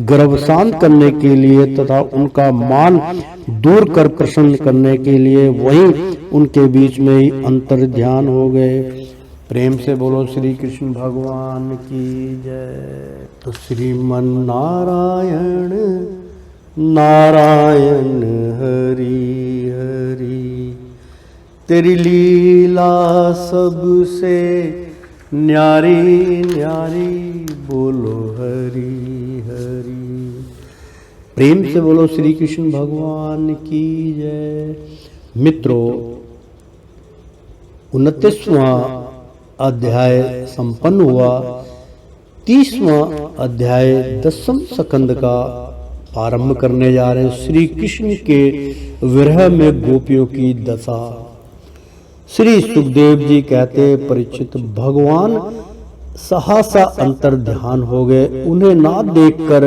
C: गर्व शांत करने के लिए तथा उनका मान दूर कर प्रसन्न करने के लिए वहीं उनके बीच में ही अंतर ध्यान हो गए। प्रेम से बोलो श्री कृष्ण भगवान की जय। तो श्रीमन नारायण नारायण हरि हरि, तेरी लीला सबसे न्यारी न्यारी, बोलो हरि हरि। प्रेम से बोलो श्री कृष्ण भगवान की जय। मित्रों, 29वां अध्याय संपन्न हुआ। 30वां अध्याय 10वें स्कंद का आरंभ करने जा रहे हैं। श्री कृष्ण के विरह में गोपियों की दशा। श्री सुखदेव जी कहते, परीक्षित, भगवान सहसा अंतर ध्यान हो गए। उन्हें ना देखकर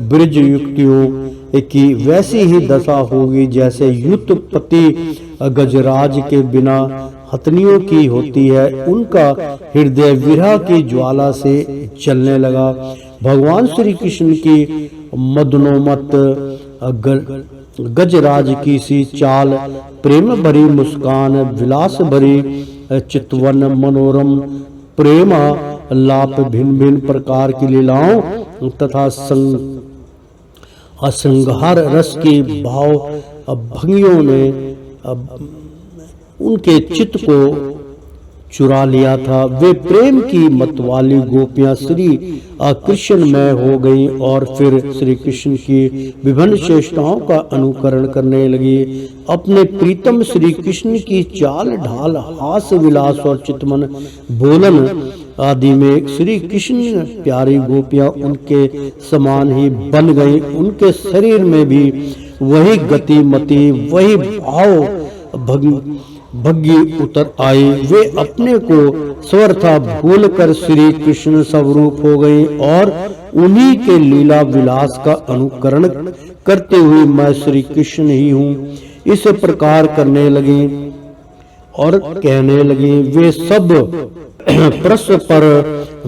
C: ब्रज युक्तियों की वैसी ही दशा होगी जैसे युतपति गजराज के बिना हथनियों की होती है। उनका हृदय विरह की ज्वाला से चलने लगा। भगवान श्री कृष्ण की मदनोमत गजराज की सी चाल, प्रेम भरी मुस्कान, विलास भरी चितवन, मनोरम प्रेमा लाप, भिन्न भिन्न प्रकार की लीलाओं तथा असंहार रस की भाव भंगियों ने उनके चित्त को चुरा लिया था। वे प्रेम की मतवाली गोपियां श्री कृष्णमय हो गईं और फिर श्री कृष्ण की विभिन्न चेष्टाओं का अनुकरण करने लगी। अपने प्रीतम श्री कृष्ण की चाल ढाल, हास विलास और चितवन बोलन आदि में श्री कृष्ण प्यारी गोपियां उनके समान ही बन गईं। उनके शरीर में भी वही गति मति, वही भाव भग्गी उतर आई। वे अपने को स्वर्था भूल कर श्री कृष्ण स्वरूप हो गई और उन्हीं के लीला विलास का अनुकरण करते हुए मैं श्री कृष्ण ही हूँ, इस प्रकार करने लगी और कहने लगी। वे सब परस्पर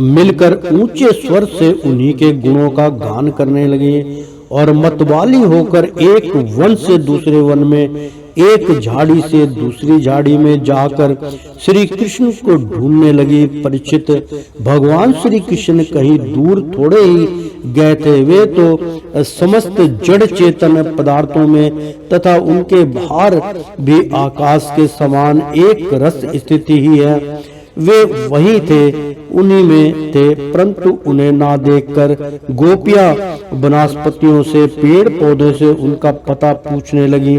C: मिलकर ऊंचे स्वर से उन्हीं के गुणों का गान करने लगी और मतवाली होकर एक वन से दूसरे वन में, एक झाड़ी से दूसरी झाड़ी में जाकर श्री कृष्ण को ढूंढने लगी। परीक्षित, भगवान श्री कृष्ण कहीं दूर थोड़े ही गए थे। वे तो समस्त जड़ चेतन पदार्थों में तथा उनके भार भी आकाश के समान एक रस स्थिति ही है। वे वही थे, उन्हीं में थे, परंतु उन्हें ना देखकर गोपियां वनस्पतियों से, पेड़ पौधों से उनका पता पूछने लगी।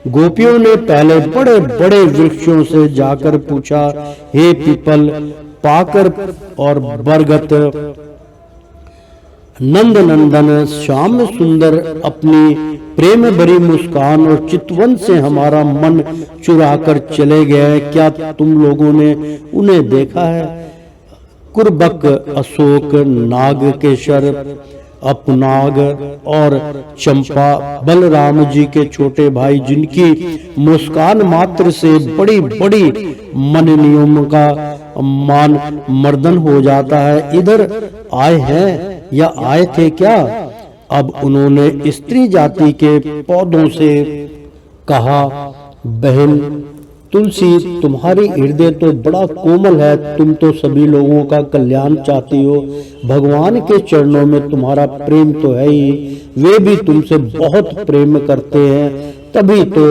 C: गोपियों ने पहले बड़े बड़े वृक्षों से जाकर पूछा, हे पीपल, पाकर और बरगद, नंद नंदन, श्याम सुंदर, अपनी प्रेम भरी मुस्कान और चितवन से हमारा मन चुराकर चले गए, क्या तुम लोगों ने उन्हें देखा है? कुर्बक, अशोक, नागकेशर, अपनाग और चंपा, बलराम जी के छोटे भाई, जिनकी मुस्कान मात्र से बड़ी बड़ी मननियों का मान मर्दन हो जाता है। इधर आए हैं या आए थे क्या? अब उन्होंने स्त्री जाति के पौधों से कहा, बहन तुलसी, तुम्हारी हृदय तो बड़ा कोमल है, तुम तो सभी लोगों का कल्याण चाहती हो, भगवान के चरणों में तुम्हारा प्रेम तो है ही, वे भी तुमसे बहुत प्रेम करते हैं, तभी तो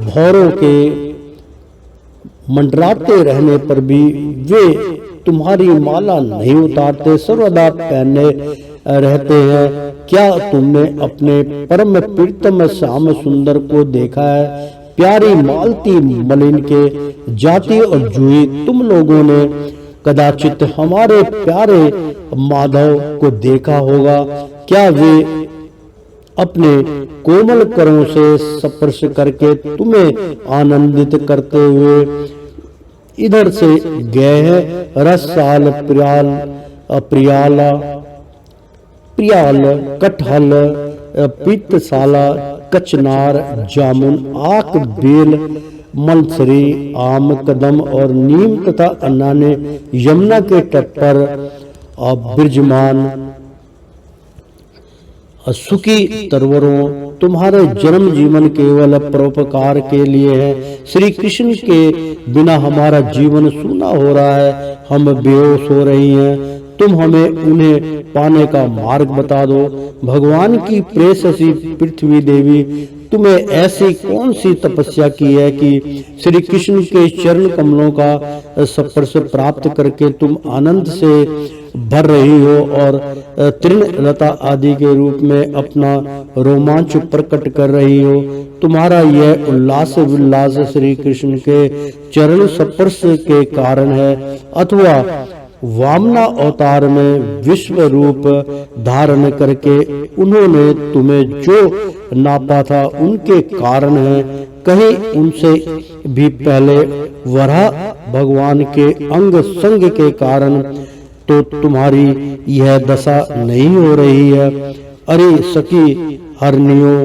C: भौरों के मंडराते रहने पर भी वे तुम्हारी माला नहीं उतारते, सर्वदा पहने रहते हैं। क्या तुमने अपने परम प्रीतम श्याम सुंदर को देखा है? प्यारी मालती मलिन के जाति और जूही, तुम लोगों ने कदाचित हमारे प्यारे माधव को देखा होगा। क्या वे अपने कोमल करों से स्पर्श करके तुम्हें आनंदित करते हुए इधर से गए हैं? रसाल, प्रियाल, कटहल, पीतसाला, कचनार, जामुन, आक, बेल, मलसरी, आम, कदम और नीम तथा अन्ना ने यमुना के तट पर विराजमान सुखी तरवरों, तुम्हारे जन्म जीवन केवल परोपकार के लिए है। श्री कृष्ण के बिना हमारा जीवन सूना हो रहा है, हम बेहोश हो रही हैं, तुम हमें उन्हें पाने का मार्ग बता दो। भगवान की प्रेयसी पृथ्वी देवी, तुम्हें ऐसी कौन सी तपस्या की है कि श्री कृष्ण के चरण कमलों का स्पर्श प्राप्त करके तुम आनंद से भर रही हो और तृणलता आदि के रूप में अपना रोमांच प्रकट कर रही हो? तुम्हारा यह उल्लास विलास श्री कृष्ण के चरण स्पर्श के कारण है अथवा वामना अवतार में विश्व रूप धारण करके उन्होंने तुम्हें जो नापा था उनके कारण है? कहीं उनसे भी पहले वराह भगवान के अंग संग के कारण तो तुम्हारी यह दशा नहीं हो रही है। अरे सखी हरनियों,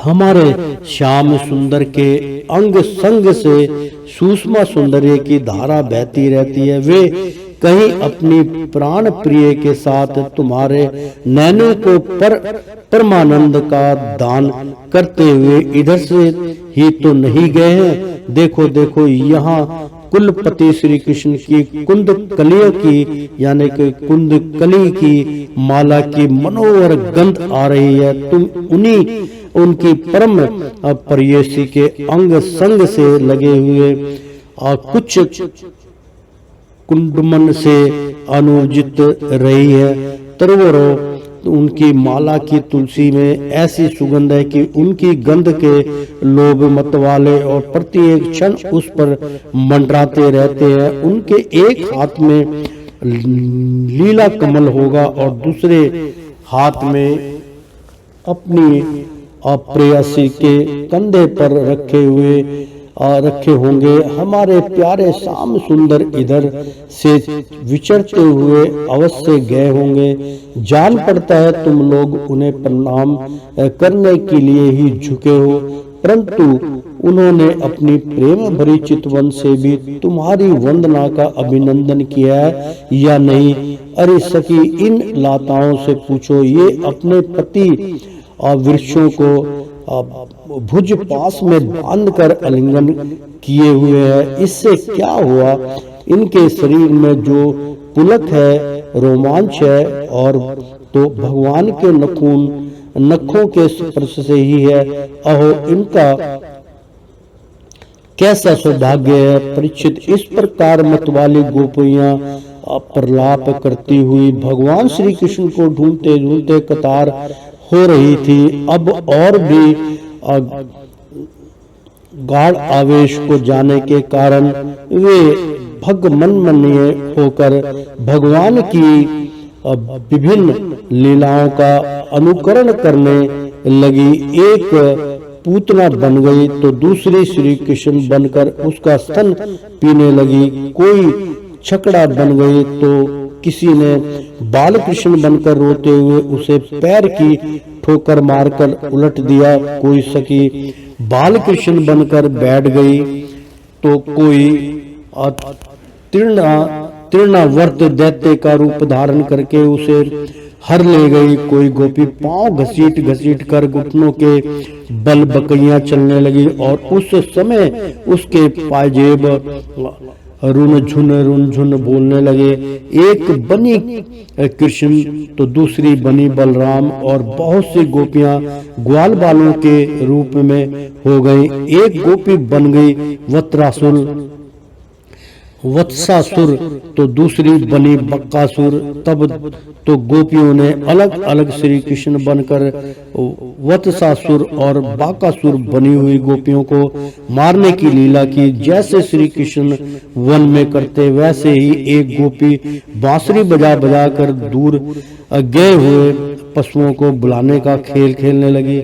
C: हमारे श्याम सुंदर के अंग संग से सूक्ष्म सौंदर्य की धारा बहती रहती है। वे कहीं अपनी प्राण प्रिय के साथ तुम्हारे नैनों को परमानंद का दान करते हुए इधर से ही तो नहीं गए हैं? देखो देखो, यहाँ कुलपति श्री कृष्ण की कुंद कलियों की यानी कि कुंद कली की माला की मनोहर गंध आ रही है। तुम उनकी परम प्रेयसी के अंग संग से लगे हुए कुछ कुंडमन से अनुजित रही है। तरवरों, उनकी माला की तुलसी में ऐसी सुगंध है कि उनकी गंध के लोभ मत वाले और प्रत्येक क्षण उस पर मंडराते रहते हैं। उनके एक हाथ में लीला कमल होगा और दूसरे हाथ में अपनी प्रेयसी के कंधे पर रखे होंगे। हमारे प्यारे श्याम सुंदर इधर से विचरते हुए अवश्य गए होंगे। जान पड़ता है तुम लोग उन्हें प्रणाम करने के लिए ही झुके हो, परंतु उन्होंने अपनी प्रेम भरी चितवन से भी तुम्हारी वंदना का अभिनंदन किया है या नहीं? अरे सखी, इन लाताओं से पूछो, ये अपने पति वृक्षों को भुज पास में बांधकर आलिंगन किए हुए है। इससे क्या हुआ? इनके शरीर में जो पुलक है, रोमांच है, और तो भगवान के नखों के स्पर्श से ही है। अहो, इनका कैसा सौभाग्य है। परीक्षित, इस प्रकार मतवाली गोपियां प्रलाप करती हुई भगवान श्री कृष्ण को ढूंढते ढूंढते कतार हो रही थी। अब और भी गाढ़ आवेश को जाने के कारण वे भगमनमनीय होकर भगवान की विभिन्न लीलाओं का अनुकरण करने लगी। एक पूतना बन गई तो दूसरी श्री कृष्ण बनकर उसका स्तन पीने लगी। कोई छकड़ा बन गई तो किसी ने बाल कृष्ण बनकर रोते हुए उसे पैर की ठोकर मारकर उलट दिया। कोई सखी बाल कृष्ण बनकर बैठ गई तो कोई तृणावर्त दैत्य का रूप धारण करके उसे हर ले गई। कोई गोपी पांव घसीट घसीट कर घुटनों के बल बकैयां चलने लगी और उस समय उसके पाजेब रुन झुन बोलने लगे। एक बनी कृष्ण तो दूसरी बनी बलराम और बहुत सी गोपियां ग्वाल बालों के रूप में हो गई। एक गोपी बन गई वत्सासुर तो दूसरी बनी बक्कासुर। तब तो गोपियों ने अलग अलग श्री कृष्ण बनकर वत्सासुर और बाकासुर बनी हुई गोपियों को मारने की लीला की। जैसे श्री कृष्ण वन में करते वैसे ही एक गोपी बांसुरी बजा बजा कर दूर गए हुए पशुओं को बुलाने का खेल खेलने लगी।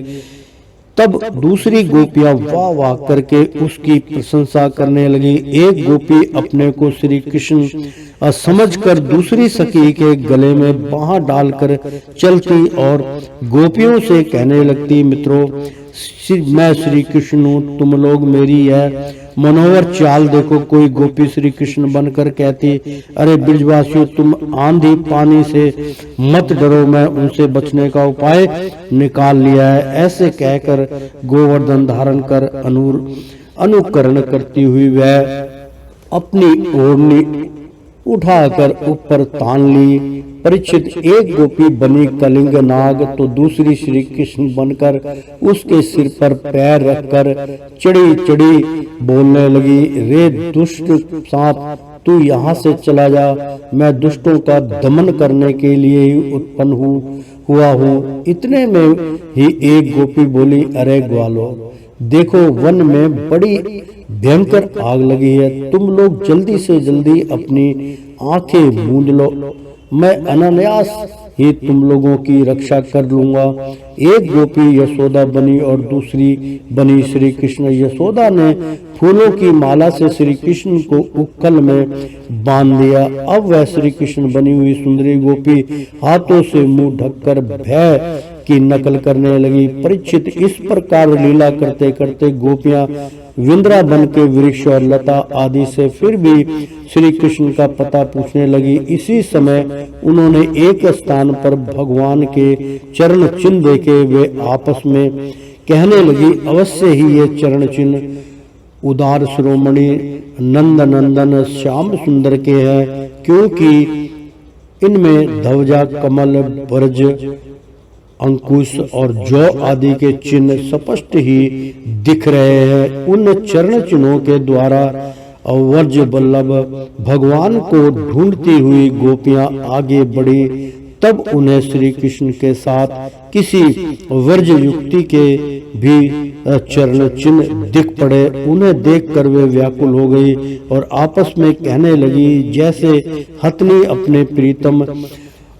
C: तब दूसरी गोपियां वाह वाह करके उसकी प्रशंसा करने लगी। एक गोपी अपने को श्री कृष्ण समझकर दूसरी सखी के गले में बांह डालकर चलती और गोपियों से कहने लगती, मित्रों मैं श्री कृष्ण हूँ, तुम लोग मेरी है मनोहर चाल देखो। कोई गोपी श्री कृष्ण बनकर कहती, अरे ब्रजवासियों तुम आंधी पानी से मत डरो, मैं उनसे बचने का उपाय निकाल लिया है। ऐसे कहकर गोवर्धन धारण कर अनुकरण करती हुई वह अपनी ओढ़नी उठाकर ऊपर तान ली। परीक्षित एक गोपी बनी कलिंग नाग तो दूसरी श्री कृष्ण बनकर उसके सिर पर पैर रखकर चढ़ी चढ़ी बोलने लगी, रे दुष्ट सांप तू यहाँ से चला जा, मैं दुष्टों का दमन करने के लिए ही उत्पन्न हुआ हूँ। इतने में ही एक गोपी बोली, अरे ग्वालो देखो वन में बड़ी भयंकर आग लगी है, तुम लोग जल्दी से जल्दी अपनी आंखें मूंद लो, मैं अनायास ही तुम लोगों की रक्षा कर लूंगा। एक गोपी यशोदा बनी और दूसरी बनी श्री कृष्ण। यशोदा ने फूलों की माला से श्री कृष्ण को उखल में बांध दिया। अब वह श्री कृष्ण बनी हुई सुंदरी गोपी हाथों से मुंह ढककर भय की नकल करने लगी। परीक्षित इस प्रकार लीला करते करते गोपियां विंद्रावन के वृक्ष और लता आदि से फिर भी श्री कृष्ण का पता पूछने लगी। इसी समय उन्होंने एक स्थान पर भगवान के चरण चिन्ह देखे। वे आपस में कहने लगी, अवश्य ही ये चरण चिन्ह उदार शिरोमणि नंद नंदन श्याम सुंदर के हैं, क्योंकि इनमें ध्वजा कमल ब्रज अंकुश और जौ आदि के चिन्ह स्पष्ट ही दिख रहे हैं। उन चरण चिन्हों के द्वारा वर्ज बल्लभ भगवान को ढूंढती हुई गोपियां आगे बढ़ी। तब उन्हें श्री कृष्ण के साथ किसी वर्ज युक्ति के भी चरण चिन्ह दिख पड़े। उन्हें देखकर वे व्याकुल हो गई और आपस में कहने लगी, जैसे हथनी अपने प्रीतम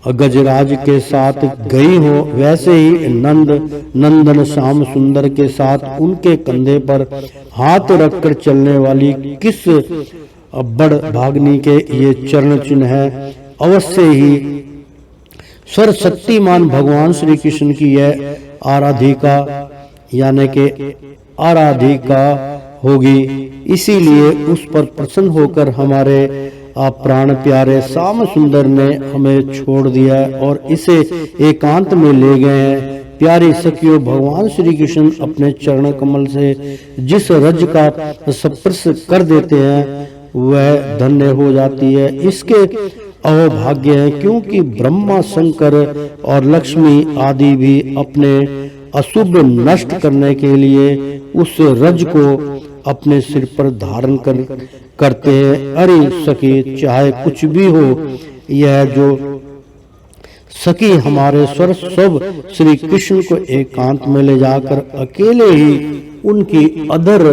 C: गजराज के साथ गई हो, वैसे ही नंदन श्याम सुंदर के साथ उनके कंधे पर हाथ रखकर चलने वाली किस बड़ भागनी के ये चरण चिन्ह है। अवश्य ही सर्वशक्तिमान भगवान श्री कृष्ण की यह आराधिका यानी के आराधिका होगी, इसीलिए उस पर प्रसन्न होकर हमारे आप प्राण प्यारे श्याम सुंदर ने हमें छोड़ दिया और इसे एकांत में ले गए हैं। प्यारी सखियों, भगवान श्री कृष्ण अपने चरण कमल से जिस रज का स्पर्श कर देते हैं वह धन्य हो जाती है। इसके अहोभाग्य है, क्योंकि ब्रह्मा शंकर और लक्ष्मी आदि भी अपने अशुभ नष्ट करने के लिए उस रज को अपने सिर पर धारण करते हैं। अरे सखी, चाहे कुछ भी हो, यह जो सखी हमारे सब श्री कृष्ण को एकांत में ले जाकर अकेले ही उनकी अधर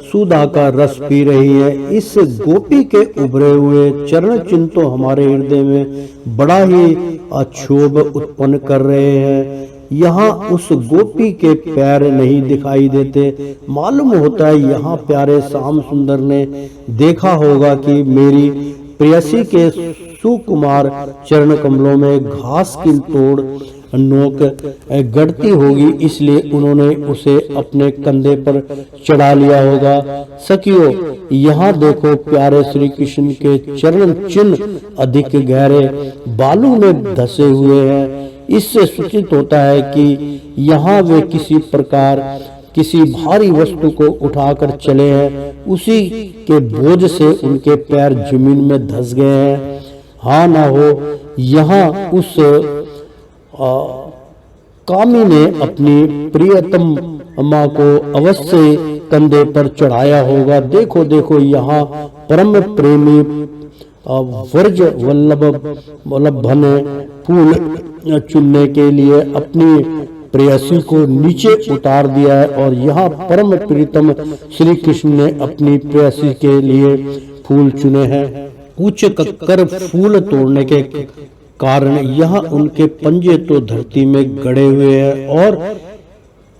C: सुधा का रस पी रही है। इस गोपी के उभरे हुए चरण चिन्ह तो हमारे हृदय में बड़ा ही क्षोभ उत्पन्न कर रहे हैं। यहाँ उस गोपी के पैर नहीं दिखाई देते। मालूम होता है यहाँ प्यारे श्याम सुंदर ने देखा होगा कि मेरी प्रेयसी के सुकुमार चरण कमलों में घास की तोड़ नोक गढ़ती होगी, इसलिए उन्होंने उसे अपने कंधे पर चढ़ा लिया होगा। सखियों, यहाँ देखो प्यारे श्री कृष्ण के चरण चिन्ह अधिक गहरे बालू में धसे हुए हैं। इससे सूचित होता है कि यहाँ वे किसी प्रकार किसी भारी वस्तु को उठाकर चले हैं, उसी के बोझ से उनके पैर जमीन में धस गए हैं। हाँ ना हो यहाँ उस कामी ने अपनी प्रियतम माँ को अवश्य कंधे पर चढ़ाया होगा। देखो देखो यहाँ परम प्रेमी वर्ज वल्लभ ने फूल चुनने के लिए अपनी प्रेयसी को नीचे उतार दिया है, और यहाँ परम प्रीतम श्री कृष्ण ने अपनी प्रेयसी के लिए फूल चुने हैं। ऊंच कर फूल तोड़ने के कारण यहाँ उनके पंजे तो धरती में गड़े हुए हैं और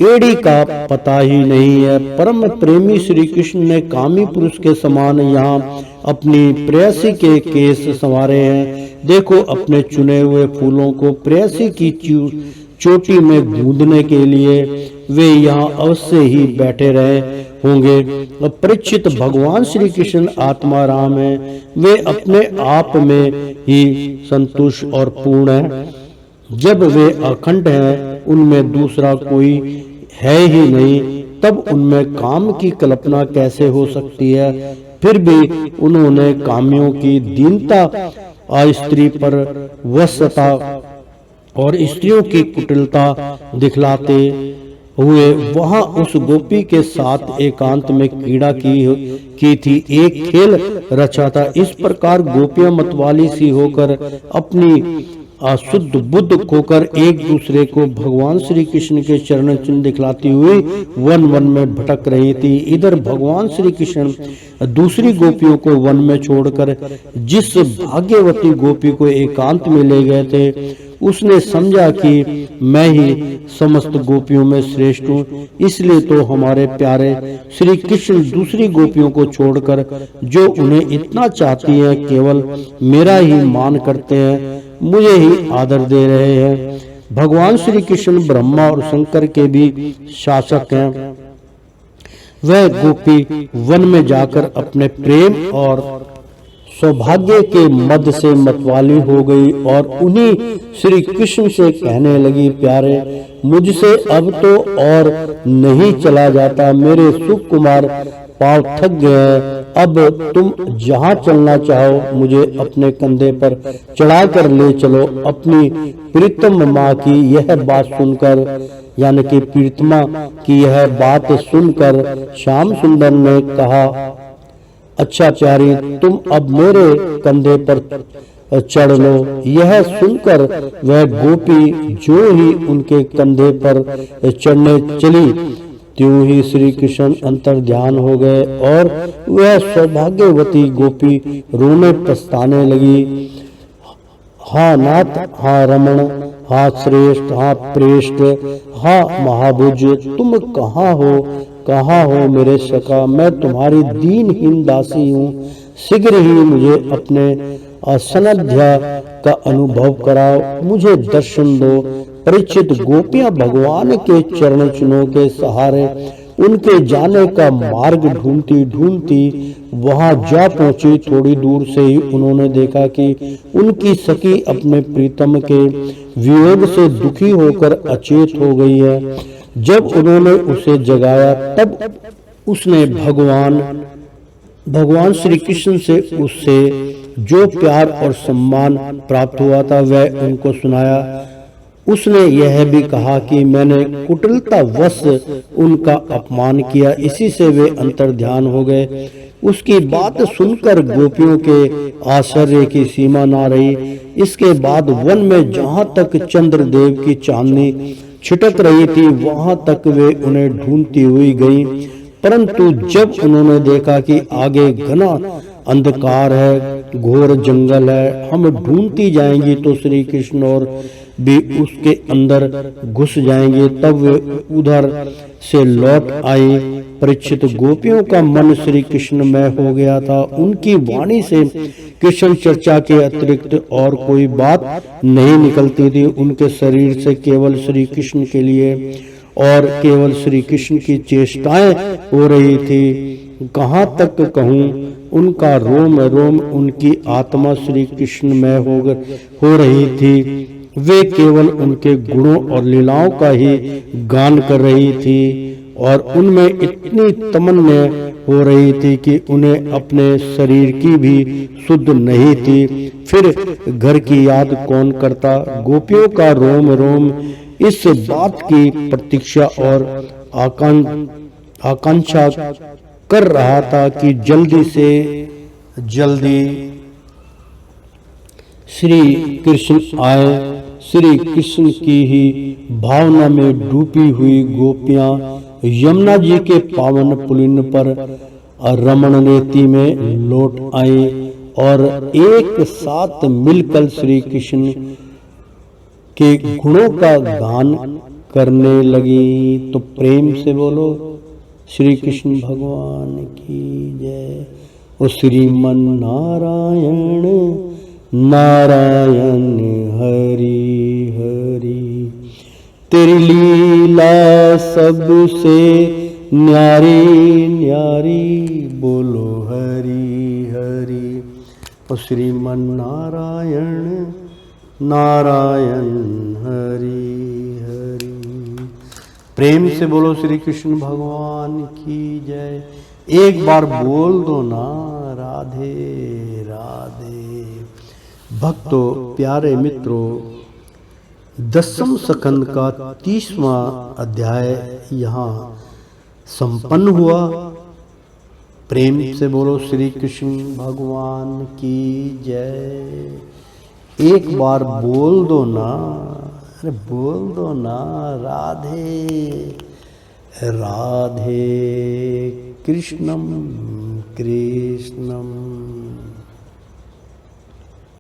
C: एड़ी का पता ही नहीं है। परम प्रेमी श्री कृष्ण ने कामी पुरुष के समान यहाँ अपनी प्रेयसी के केस संवारे हैं। देखो अपने चुने हुए फूलों को प्रेयसी की चोटी में गूंदने के लिए वे यहाँ अवश्य ही बैठे रहे होंगे। परीक्षित, भगवान श्री कृष्ण आत्मा राम है, वे अपने आप में ही संतुष्ट और पूर्ण हैं। जब वे अखंड हैं, उनमें दूसरा कोई है ही नहीं, तब उनमें काम की कल्पना कैसे हो सकती है। फिर भी उन्होंने कामियों की दीनता, स्त्री पर वश्यता और स्त्रियों की कुटिलता दिखलाते हुए वहां उस गोपी के साथ एकांत में क्रीड़ा की थी, एक खेल रचा था। इस प्रकार गोपियां मतवाली सी होकर अपनी शुद्ध बुद्ध खोकर एक दूसरे को भगवान श्री कृष्ण के चरण चिन्ह दिखलाती हुई वन वन में भटक रही थी। इधर भगवान श्री कृष्ण दूसरी गोपियों को वन में छोड़कर जिस भाग्यवती गोपी को एकांत में ले गए थे, उसने समझा कि मैं ही समस्त गोपियों में श्रेष्ठ हूँ। इसलिए तो हमारे प्यारे श्री कृष्ण दूसरी गोपियों को छोड़कर, जो उन्हें इतना चाहती हैं, केवल मेरा ही मान करते हैं, मुझे ही आदर दे रहे हैं। भगवान श्री कृष्ण ब्रह्मा और शंकर के भी शासक हैं। वह गोपी वन में जाकर अपने प्रेम और सौभाग्य के मद से मतवाली हो गई और उन्हीं श्री कृष्ण से कहने लगी, प्यारे, मुझसे अब तो और नहीं चला जाता, मेरे सुकुमार पांव थक गए, अब तुम जहाँ चलना चाहो मुझे अपने कंधे पर चढ़ाकर ले चलो। अपनी प्रीतम माँ की यह बात सुनकर, यानी कि प्रीतमा की यह बात सुनकर श्याम सुंदर ने कहा, अच्छा प्यारी, तुम अब मेरे कंधे पर चढ़ लो। यह सुनकर वह गोपी जो ही उनके कंधे पर चढ़ने चली, त्यों ही श्री कृष्ण अंतर ध्यान हो गए और वह सौभाग्यवती गोपी रोने पछताने लगी। हाँ नाथ, हाँ रमण, हाँ श्रेष्ठ, हाँ प्रेष्ठ, हाँ महाभुज, तुम कहाँ हो मेरे सखा, मैं तुम्हारी दीनहीन दासी हूँ। शीघ्र ही मुझे अपने असनध्या का अनुभव कराओ, मुझे दर्शन दो। परीक्षित, गोपियां भगवान के चरण चिन्हों के सहारे उनके जाने का मार्ग ढूंढती ढूंढती वहां जा पहुंची। थोड़ी दूर से ही उन्होंने देखा कि उनकी सखी अपने प्रीतम के वियोग से दुखी होकर अचेत हो गई है। जब उन्होंने उसे जगाया, तब उसने भगवान श्री कृष्ण से उससे जो प्यार और सम्मान प्राप्त हुआ था वह उनको सुनाया। उसने यह भी कहा कि मैंने कुटिलता वश उनका अपमान किया, इसी से वे अंतर ध्यान हो गए। उसकी बात सुनकर गोपियों के आश्चर्य की सीमा ना रही। इसके बाद वन में जहाँ तक चंद्रदेव की चांदनी छिटक रही थी, वहां तक वे उन्हें ढूंढती हुई गईं। परंतु जब उन्होंने देखा कि आगे घना अंधकार है, घोर जंगल है, हम ढूंढती जाएंगी तो श्री कृष्ण और भी उसके अंदर घुस जाएंगे, तब वे उधर से लौट आई परीक्षित, गोपियों का मन श्री कृष्णमय हो गया था। उनकी वाणी से कृष्ण चर्चा के अतिरिक्त और कोई बात नहीं निकलती थी। उनके शरीर से केवल श्री कृष्ण के लिए और केवल श्री कृष्ण की चेष्टाएं हो रही थी। कहाँ तक कहूँ, उनका रोम रोम, उनकी आत्मा श्री कृष्ण में हो रही थी। वे केवल उनके गुणों और लीलाओं का ही गान कर रही थी और उनमें इतनी तमन्ना हो रही थी कि उन्हें अपने शरीर की भी सुध नहीं थी। फिर घर की याद कौन करता। गोपियों का रोम रोम इस बात की प्रतीक्षा और आकांक्षा कर रहा था कि जल्दी से जल्दी श्री कृष्ण आए। श्री कृष्ण की ही भावना में डूबी हुई गोपियां यमुना जी के पावन पुलिन पर रमण रेती में लौट आई और एक साथ मिलकर श्री कृष्ण के गुणों का गान करने लगी। तो प्रेम से बोलो श्री कृष्ण भगवान की जय। ओ श्रीमन नारायण नारायण हरि हरि, तेरी लीला सबसे न्यारी न्यारी, बोलो हरि हरि। ओ श्रीमन नारायण नारायण हरि हरि। प्रेम से बोलो श्री कृष्ण भगवान की जय। एक बार बोल दो ना राधे राधे। भक्तों, प्यारे मित्रों, 10वें स्कंद का 30वां अध्याय यहाँ संपन्न हुआ। प्रेम से बोलो श्री कृष्ण भगवान की जय। एक बार बोल दो ना, अरे बोल दो ना राधे राधे कृष्णम कृष्णम।